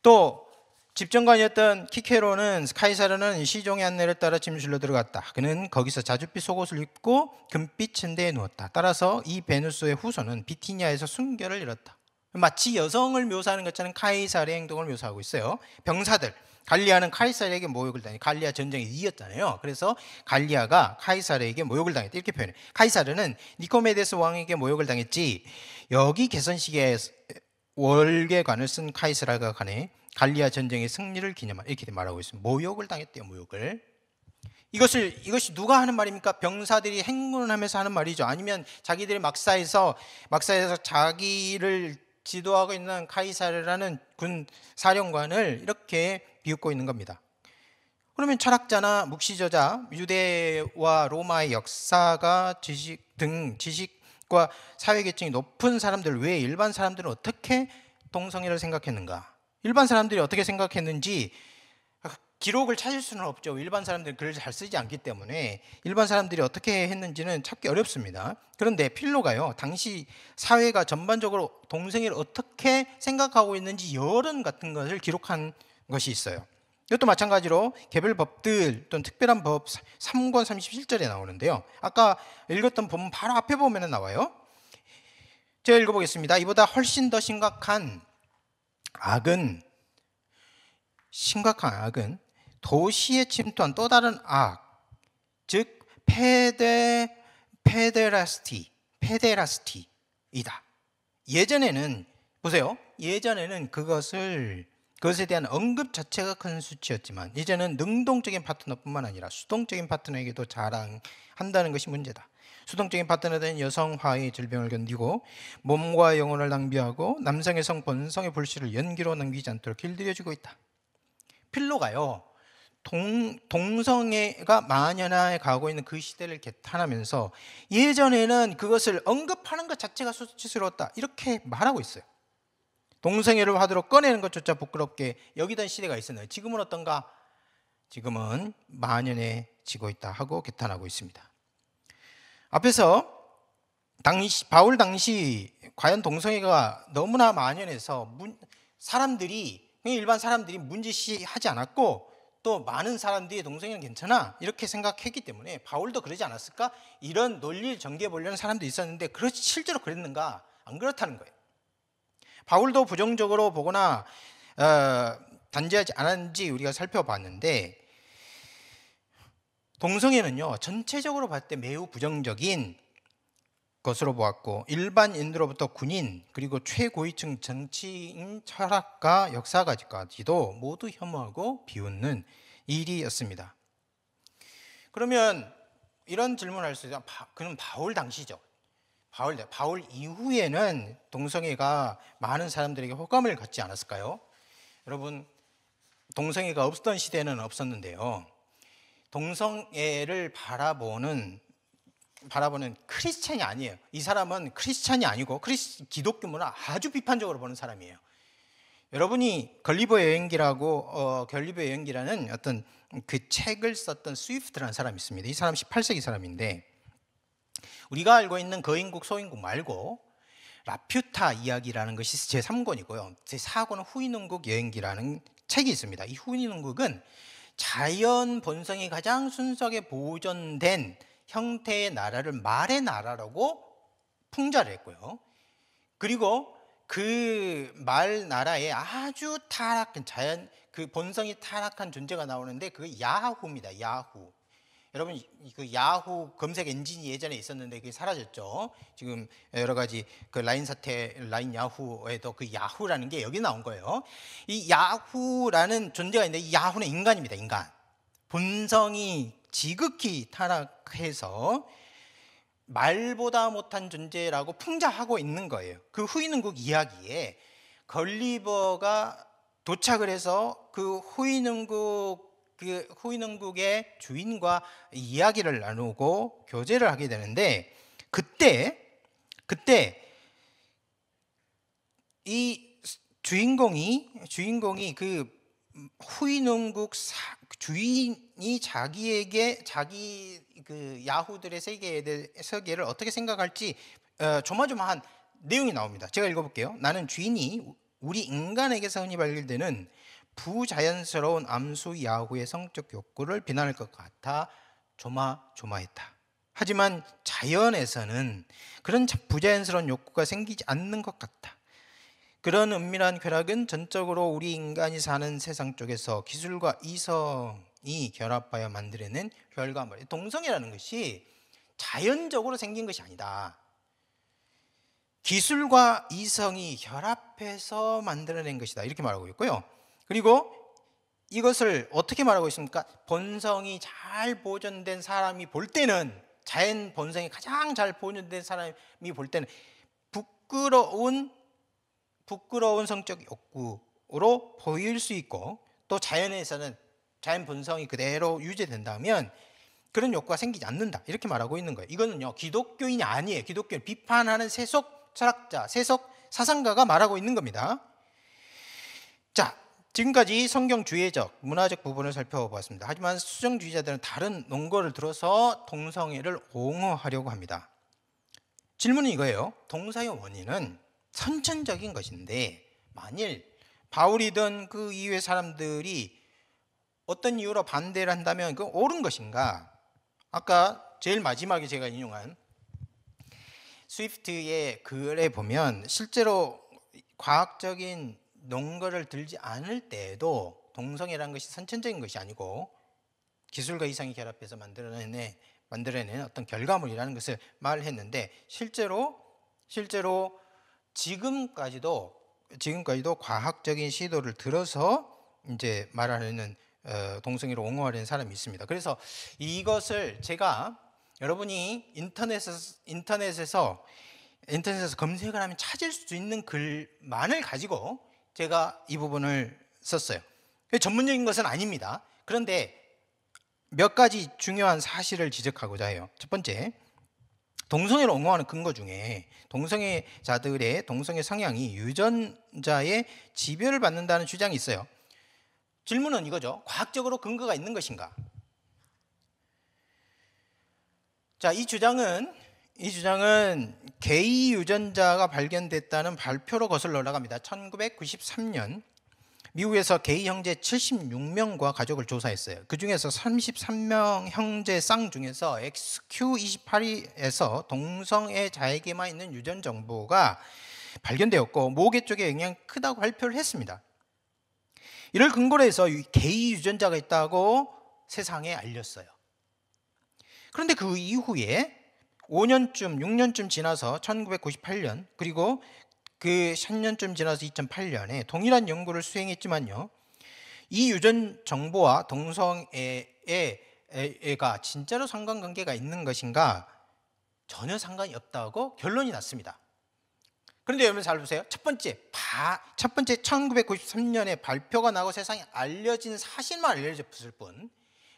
또 집정관이었던 키케로는 카이사르는 시종의 안내를 따라 침실로 들어갔다. 그는 거기서 자줏빛 속옷을 입고 금빛 침대에 누웠다. 따라서 이 베누스의 후손은 비티니아에서 순결을 잃었다. 마치 여성을 묘사하는 것처럼 카이사르의 행동을 묘사하고 있어요. 병사들, 갈리아는 카이사르에게 모욕을 당해. 갈리아 전쟁에 이겼잖아요. 그래서 갈리아가 카이사르에게 모욕을 당했다. 이렇게 표현해요. 카이사르는 니코메데스 왕에게 모욕을 당했지 여기 개선식의 월계관을 쓴 카이사르가 가네 갈리아 전쟁의 승리를 기념한 이렇게 말하고 있습니다. 모욕을 당했대요. 모욕을. 이것이 누가 하는 말입니까? 병사들이 행군을 하면서 하는 말이죠. 아니면 자기들이 막사에서 자기를 지도하고 있는 카이사르라는 군 사령관을 이렇게 비웃고 있는 겁니다. 그러면 철학자나 묵시저자, 유대와 로마의 역사가 지식과 사회계층이 높은 사람들 외에 일반 사람들은 어떻게 동성애를 생각했는가? 일반 사람들이 어떻게 생각했는지 기록을 찾을 수는 없죠. 일반 사람들은 글을 잘 쓰지 않기 때문에 일반 사람들이 어떻게 했는지는 찾기 어렵습니다. 그런데 필로가요, 당시 사회가 전반적으로 동성애를 어떻게 생각하고 있는지 여론 같은 것을 기록한 것이 있어요. 이것도 마찬가지로 개별 법들 또는 특별한 법 3권 37절에 나오는데요. 아까 읽었던 본문 바로 앞에 보면 나와요. 제가 읽어보겠습니다. 이보다 훨씬 더 심각한 악은 도시에 침투한 또 다른 악, 즉 페데라스티이다. 예전에는 보세요. 예전에는 그것에 대한 언급 자체가 큰 수치였지만 이제는 능동적인 파트너뿐만 아니라 수동적인 파트너에게도 자랑한다는 것이 문제다. 수동적인 파트너는 여성화의 질병을 견디고 몸과 영혼을 낭비하고 남성의 성 본성의 불씨를 연기로 남기지 않도록 길들여주고 있다. 필로가요, 동성애가 만연해 가고 있는 그 시대를 개탄하면서 예전에는 그것을 언급하는 것 자체가 수치스러웠다 이렇게 말하고 있어요. 동성애를 화두로 꺼내는 것조차 부끄럽게 여기던 시대가 있었는데 지금은 어떤가? 지금은 만연해지고 있다 하고 개탄하고 있습니다. 앞에서 바울 당시 과연 동성애가 너무나 만연해서 일반 사람들이 문제시하지 않았고 또 많은 사람들이 동성애는 괜찮아 이렇게 생각했기 때문에 바울도 그러지 않았을까? 이런 논리를 전개해 보려는 사람도 있었는데 그렇지 실제로 그랬는가? 안 그렇다는 거예요. 바울도 부정적으로 보거나 단죄하지 않았는지 우리가 살펴봤는데, 동성애는요 전체적으로 봤을 때 매우 부정적인 것으로 보았고, 일반인으로부터 군인 그리고 최고위층 정치인, 철학가, 역사가지도 모두 혐오하고 비웃는 일이었습니다. 그러면 이런 질문을 할 수 있어요. 그럼 바울 당시죠. 바울 이후에는 동성애가 많은 사람들에게 호감을 갖지 않았을까요? 여러분, 동성애가 없던 시대는 없었는데요, 동성애를 바라보는 크리스찬이 아니에요. 이 사람은 크리스찬이 아니고 기독교 문화 아주 비판적으로 보는 사람이에요. 여러분이 걸리버의 여행기라는 어떤 그 책을 썼던 스위프트라는 사람이 있습니다. 이 사람 18세기 사람인데, 우리가 알고 있는 거인국 소인국 말고 라퓨타 이야기라는 것이 제3권이고요. 제4권은 후인왕국 여행기라는 책이 있습니다. 이 후인왕국은 자연 본성이 가장 순수하게 보존된 형태의 나라를 말의 나라라고 풍자를 했고요. 그리고 그 말 나라에 아주 타락한 그 본성이 타락한 존재가 나오는데 그게 야후입니다. 야후. 여러분, 그 야후 검색 엔진이 예전에 있었는데 그게 사라졌죠. 지금 여러 가지 그 라인 야후에도 그 야후라는 게 여기 나온 거예요. 이 야후라는 존재가 있는데, 이 야후는 인간입니다. 인간. 본성이 지극히 타락해서 말보다 못한 존재라고 풍자하고 있는 거예요. 그 후인왕국 이야기에 걸리버가 도착을 해서 그 후인왕국의 주인과 이야기를 나누고 교제를 하게 되는데, 그때 이 주인공이 그 후인왕국 주인이 자기 그 야후들의 세계를 어떻게 생각할지 조마조마한 내용이 나옵니다. 제가 읽어볼게요. 나는 주인이 우리 인간에게서 흔히 발견되는 부자연스러운 암수 야후의 성적 욕구를 비난할 것 같아 조마조마했다. 하지만 자연에서는 그런 부자연스러운 욕구가 생기지 않는 것 같다. 그런 은밀한 쾌락은 전적으로 우리 인간이 사는 세상 쪽에서 기술과 이성이 결합하여 만들어낸 결과물이에요. 동성애라는 것이 자연적으로 생긴 것이 아니다. 기술과 이성이 결합해서 만들어낸 것이다. 이렇게 말하고 있고요. 그리고 이것을 어떻게 말하고 있습니까? 본성이 잘 보존된 사람이 볼 때는, 자연 본성이 가장 잘 보존된 사람이 볼 때는 부끄러운 성적 욕구로 보일 수 있고, 또 자연에서는 자연 본성이 그대로 유지된다면 그런 욕구가 생기지 않는다. 이렇게 말하고 있는 거예요. 이거는요 기독교인이 아니에요. 기독교를 비판하는 세속 철학자, 세속 사상가가 말하고 있는 겁니다. 자, 지금까지 성경주의적, 문화적 부분을 살펴보았습니다. 하지만 수정주의자들은 다른 논거를 들어서 동성애를 옹호하려고 합니다. 질문은 이거예요. 동성애의 원인은 선천적인 것인데, 만일 바울이든 그 이후의 사람들이 어떤 이유로 반대를 한다면 그건 옳은 것인가? 아까 제일 마지막에 제가 인용한 스위프트의 글에 보면 실제로 과학적인 논거를 들지 않을 때에도 동성애라는 것이 선천적인 것이 아니고 기술과 이성이 결합해서 만들어낸 어떤 결과물이라는 것을 말했는데, 실제로 지금까지도 과학적인 시도를 들어서 이제 말하는 동성애를 옹호하려는 사람이 있습니다. 그래서 이것을 제가, 여러분이 인터넷에서 검색을 하면 찾을 수 있는 글만을 가지고 제가 이 부분을 썼어요. 전문적인 것은 아닙니다. 그런데 몇 가지 중요한 사실을 지적하고자 해요. 첫 번째, 동성애를 옹호하는 근거 중에 동성애자들의 동성애 성향이 유전자의 지배를 받는다는 주장이 있어요. 질문은 이거죠. 과학적으로 근거가 있는 것인가? 자, 이 주장은 게이 유전자가 발견됐다는 발표로 거슬러 올라갑니다. 1993년 미국에서 게이 형제 76명과 가족을 조사했어요. 그 중에서 33명 형제 쌍 중에서 XQ28에서 동성애자에게만 있는 유전 정보가 발견되었고 모계 쪽에 영향이 크다고 발표를 했습니다. 이를 근거로 해서 게이 유전자가 있다고 세상에 알렸어요. 그런데 그 이후에 5년쯤, 6년쯤 지나서 1998년 그리고 그 10년쯤 지나서 2008년에 동일한 연구를 수행했지만요, 이 유전 정보와 동성애가 진짜로 상관관계가 있는 것인가? 전혀 상관이 없다고 결론이 났습니다. 그런데 여러분 잘 보세요. 첫 번째 1993년에 발표가 나고 세상에 알려진 사실만 알려졌을 뿐,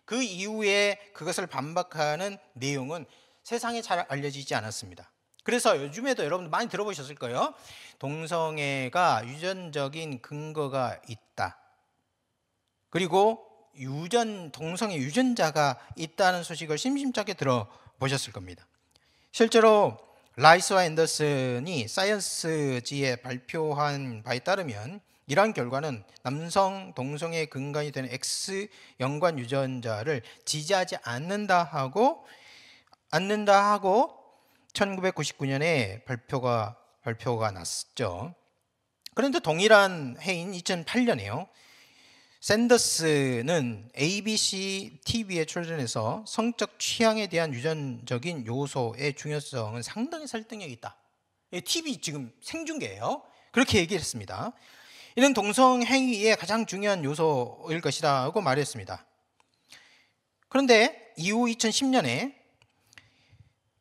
그 이후에 그것을 반박하는 내용은 세상에 잘 알려지지 않았습니다. 그래서 요즘에도 여러분들 많이 들어보셨을 거예요. 동성애가 유전적인 근거가 있다. 그리고 동성애 유전자가 있다는 소식을 심심찮게 들어보셨을 겁니다. 실제로 라이스와 앤더슨이 사이언스지에 발표한 바에 따르면 이러한 결과는 남성 동성애 근간이 되는 X 연관 유전자를 지지하지 않는다 하고 1999년에 발표가 났죠. 그런데 동일한 해인 2008년에요. 샌더스는 ABC TV에 출연해서 성적 취향에 대한 유전적인 요소의 중요성은 상당히 설득력이 있다. TV 지금 생중계예요. 그렇게 얘기를 했습니다. 이는 동성행위의 가장 중요한 요소일 것이라고 말했습니다. 그런데 이후 2010년에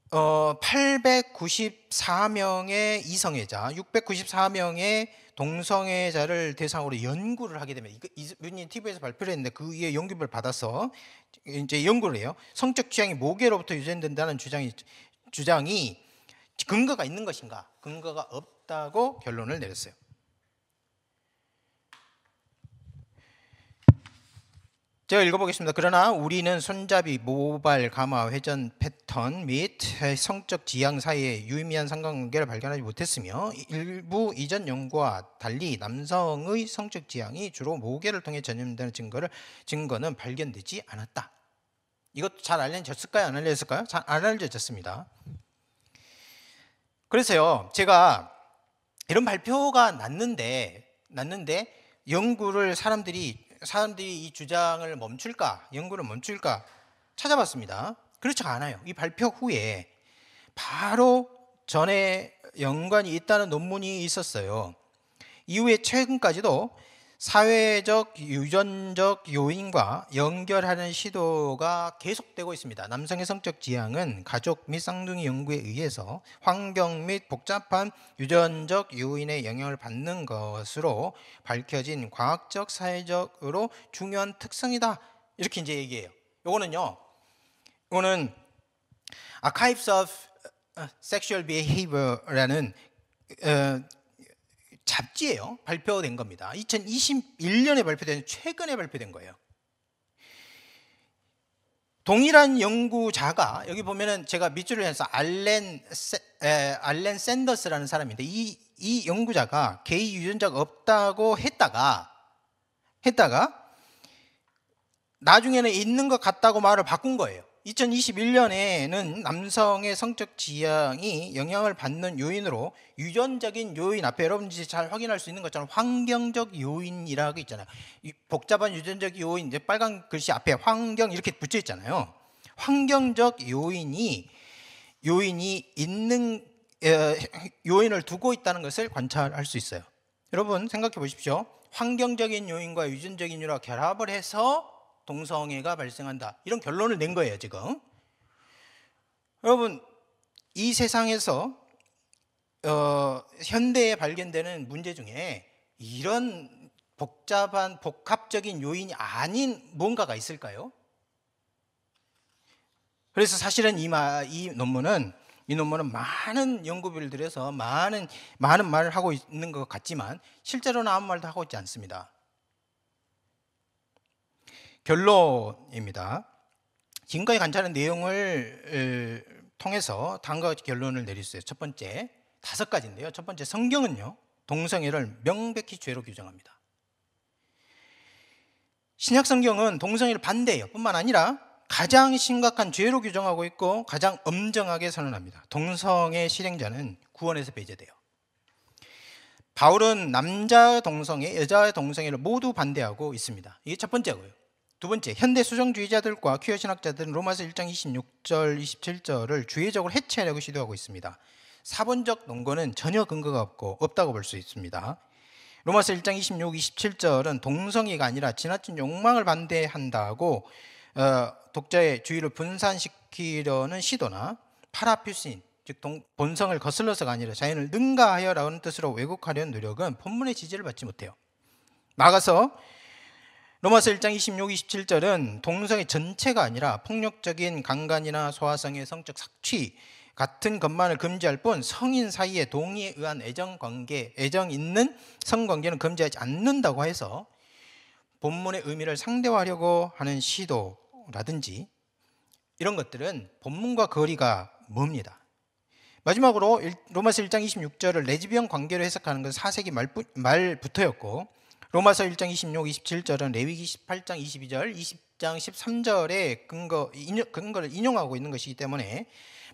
894명의 이성애자, 694명의 동성애자를 대상으로 연구를 하게 되면, 이분이 TV에서 발표를 했는데 그 위에 연구를 받아서 이제 연구를 해요. 성적 취향이 모계로부터 유전된다는 주장이 근거가 있는 것인가? 근거가 없다고 결론을 내렸어요. 제가 읽어보겠습니다. 그러나 우리는 손잡이, 모발, 가마, 회전 패턴 및 성적 지향 사이에 유의미한 상관관계를 발견하지 못했으며 일부 이전 연구와 달리 남성의 성적 지향이 주로 모계를 통해 전염되는 증거는 발견되지 않았다. 이것도 잘 알려졌을까요? 안 알려졌을까요? 잘 안 알려졌습니다. 그래서요, 제가 이런 발표가 났는데 연구를 사람들이 이 주장을 멈출까, 연구를 멈출까 찾아봤습니다. 그렇지 않아요. 이 발표 후에 바로 전에 연관이 있다는 논문이 있었어요. 이후에 최근까지도 사회적, 유전적 요인과 연결하는 시도가 계속되고 있습니다. 남성의 성적 지향은 가족 및 쌍둥이 연구에 의해서 환경 및 복잡한 유전적 요인의 영향을 받는 것으로 밝혀진 과학적, 사회적으로 중요한 특성이다. 이렇게 이제 얘기해요. 이거는 Archives of Sexual Behavior라는 잡지예요. 발표된 겁니다. 2021년에 발표된, 최근에 발표된 거예요. 동일한 연구자가, 여기 보면은 제가 밑줄을 해서 알렌 샌더스라는 사람인데, 이 연구자가 게이 유전자가 없다고 했다가 나중에는 있는 것 같다고 말을 바꾼 거예요. 2021년에는 남성의 성적 지향이 영향을 받는 요인으로 유전적인 요인 앞에 여러분들이 잘 확인할 수 있는 것처럼 환경적 요인이라고 있잖아요. 복잡한 유전적 요인, 이제 빨간 글씨 앞에 환경 이렇게 붙여 있잖아요. 환경적 요인이 있는 요인을 두고 있다는 것을 관찰할 수 있어요. 여러분 생각해 보십시오. 환경적인 요인과 유전적인 요인과 결합을 해서 동성애가 발생한다. 이런 결론을 낸 거예요, 지금. 여러분, 이 세상에서 현대에 발견되는 문제 중에 이런 복합적인 요인이 아닌 뭔가가 있을까요? 그래서 사실은 이 논문은 많은 연구비를 들여서 많은 말을 하고 있는 것 같지만 실제로는 아무 말도 하고 있지 않습니다. 결론입니다. 지금까지 관찰한 내용을 통해서 다음과 같이 결론을 내렸어요. 첫 번째, 5가지인데요. 첫 번째, 성경은요, 동성애를 명백히 죄로 규정합니다. 신약 성경은 동성애를 반대해요. 뿐만 아니라 가장 심각한 죄로 규정하고 있고 가장 엄정하게 선언합니다. 동성애 실행자는 구원에서 배제돼요. 바울은 남자 동성애, 여자 동성애를 모두 반대하고 있습니다. 이게 첫 번째고요. 두 번째, 현대 수정주의자들과 퀴어 신학자들은 로마서 1장 26절, 27절을 주의적으로 해체하려고 시도하고 있습니다. 사본적 논거는 전혀 근거가 없다고 볼 수 있습니다. 로마서 1장 26, 27절은 동성애가 아니라 지나친 욕망을 반대한다고 독자의 주의를 분산시키려는 시도나 파라퓨신, 즉 본성을 거슬러서가 아니라 자연을 능가하여라는 뜻으로 왜곡하려는 노력은 본문의 지지를 받지 못해요. 나아가서 로마서 1장 26, 27절은 동성애 전체가 아니라 폭력적인 강간이나 소아성의 성적 삭취 같은 것만을 금지할 뿐 성인 사이의 동의에 의한 애정 있는 성관계는 금지하지 않는다고 해서 본문의 의미를 상대화하려고 하는 시도라든지 이런 것들은 본문과 거리가 멉니다. 마지막으로 로마서 1장 26절을 레즈비언 관계로 해석하는 것은 4세기 말부터였고 로마서 1장 26, 27절은 레위기 18장 22절, 20장 13절의 근거를 인용하고 있는 것이기 때문에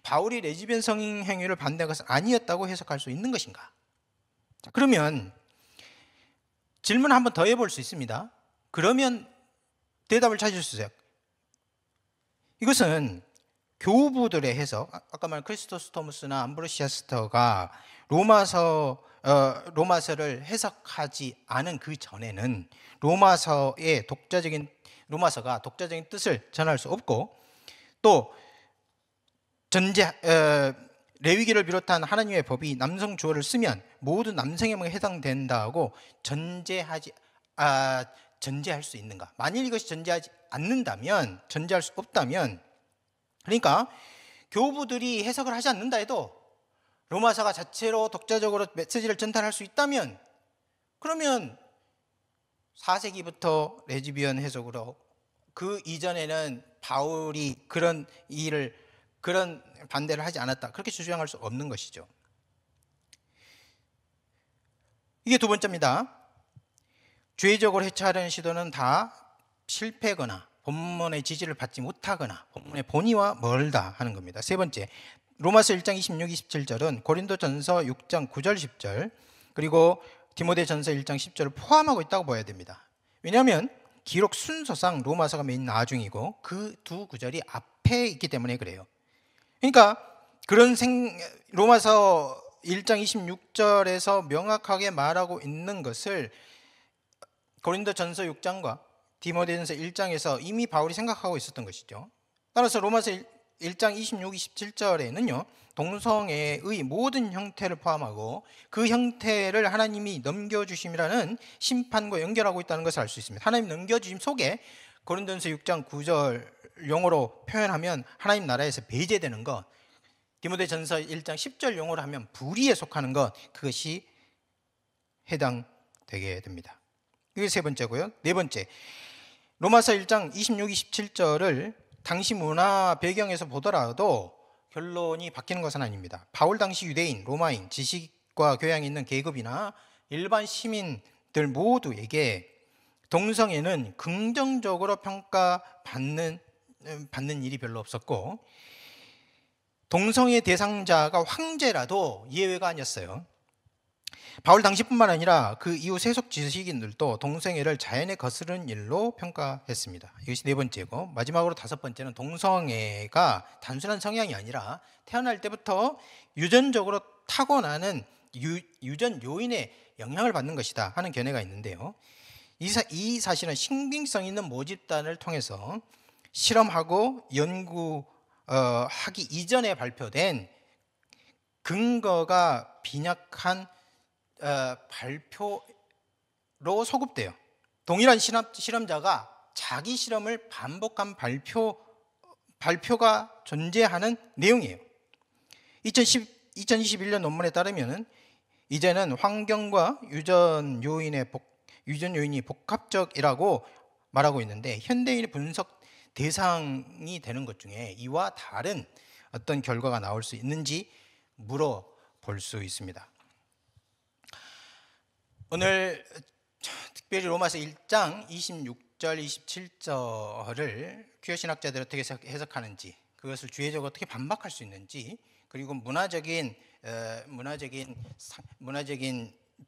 바울이 레즈비언 성행 행위를 반대한 것은 아니었다고 해석할 수 있는 것인가? 자, 그러면 질문 한 번 더 해볼 수 있습니다. 그러면 대답을 찾을 수 있어요. 이것은 교부들의 해석, 아까 말한 크리스토스 토무스나 암브로시아스터가 로마서를 해석하지 않은 그 전에는 로마서가 독자적인 뜻을 전할 수 없고 또 레위기를 비롯한 하나님의 법이 남성 주어를 쓰면 모든 남성에게 해당된다고 전제할 수 있는가? 만일 이것이 전제할 수 없다면, 그러니까 교부들이 해석을 하지 않는다 해도 로마서가 자체로 독자적으로 메시지를 전달할 수 있다면, 그러면 4세기부터 레즈비언 해석으로 그 이전에는 바울이 그런 반대를 하지 않았다, 그렇게 주장할 수 없는 것이죠. 이게 두 번째입니다. 주의적으로 해체하려는 시도는 다 실패거나 본문의 지지를 받지 못하거나 본문의 본의와 멀다 하는 겁니다. 세 번째, 로마서 1장 26, 27절은 고린도전서 6장 9절 10절 그리고 디모데전서 1장 10절을 포함하고 있다고 봐야 됩니다. 왜냐하면 기록 순서상 로마서가 맨 나중이고 그 두 구절이 앞에 있기 때문에 그래요. 그러니까 로마서 1장 26절에서 명확하게 말하고 있는 것을 고린도전서 6장과 디모데전서 1장에서 이미 바울이 생각하고 있었던 것이죠. 따라서 로마서 1장 26, 27절에는요 동성애의 모든 형태를 포함하고 그 형태를 하나님이 넘겨주심이라는 심판과 연결하고 있다는 것을 알 수 있습니다. 하나님 넘겨주심 속에 고린도전서 6장 9절 용어로 표현하면 하나님 나라에서 배제되는 것, 디모데전서 1장 10절 용어로 하면 불의에 속하는 것, 그것이 해당되게 됩니다. 이게 세 번째고요. 네 번째, 로마서 1장 26, 27절을 당시 문화 배경에서 보더라도 결론이 바뀌는 것은 아닙니다. 바울 당시 유대인, 로마인, 지식과 교양이 있는 계급이나 일반 시민들 모두에게 동성애는 긍정적으로 평가받는 일이 별로 없었고 동성애 대상자가 황제라도 예외가 아니었어요. 바울 당시뿐만 아니라 그 이후 세속 지식인들도 동성애를 자연에 거스르는 일로 평가했습니다. 이것이 네 번째고, 마지막으로 다섯 번째는 동성애가 단순한 성향이 아니라 태어날 때부터 유전적으로 타고나는 유전 요인의 영향을 받는 것이다 하는 견해가 있는데요. 이 사실은 신빙성 있는 모집단을 통해서 실험하고 연구하기 이전에 발표된 근거가 빈약한 발표로 소급돼요. 동일한 실험자가 자기 실험을 반복한 발표가 존재하는 내용이에요. 2021년 논문에 따르면 이제는 환경과 유전 요인이 복합적이라고 말하고 있는데 현대인의 분석 대상이 되는 것 중에 이와 다른 어떤 결과가 나올 수 있는지 물어볼 수 있습니다. 오늘 특별히 로마서 1장 26절 26절, 27절을 퀴어 신학자들이 어떻게 해석하는지, 그것을 주의적으로 어떻게 반박할 수 있는지, 그리고 문화적인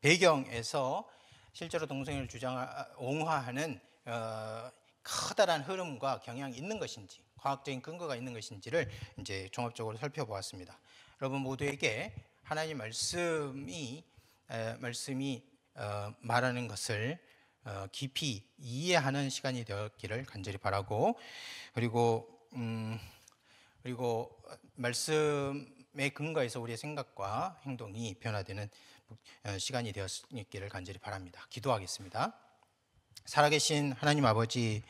배경에서 실제로 동성애를 옹호하는 커다란 흐름과 경향이 있는 것인지, 과학적인 근거가 있는 것인지를 이제 종합적으로 살펴보았습니다. 여러분 모두에게 하나님 말씀이 말하는 것을 깊이 이해하는 시간이 되었기를 간절히 바라고, 그리고 말씀의 근거에서 우리의 생각과 행동이 변화되는 시간이 되었기를 간절히 바랍니다. 기도하겠습니다. 살아계신 하나님 아버지,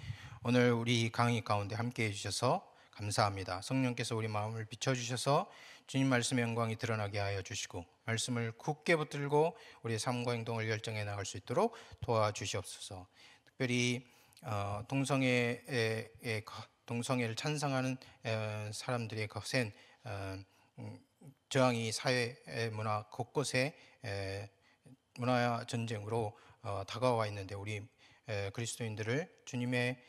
오늘 우리 강의 가운데 함께해 주셔서 감사합니다. 성령께서 우리 마음을 비춰주셔서 주님 말씀의 영광이 드러나게 하여 주시고, 말씀을 굳게 붙들고 우리의 삶과 행동을 열정해 나갈 수 있도록 도와주시옵소서. 특별히 동성애를 찬성하는 사람들의 거센 저항이 사회 문화 곳곳에 문화 전쟁으로 다가와 있는데, 우리 그리스도인들을 주님의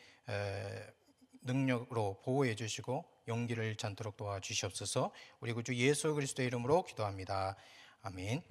능력으로 보호해 주시고 용기를 잃지 않도록 도와주시옵소서. 우리 구주 예수 그리스도의 이름으로 기도합니다. 아멘.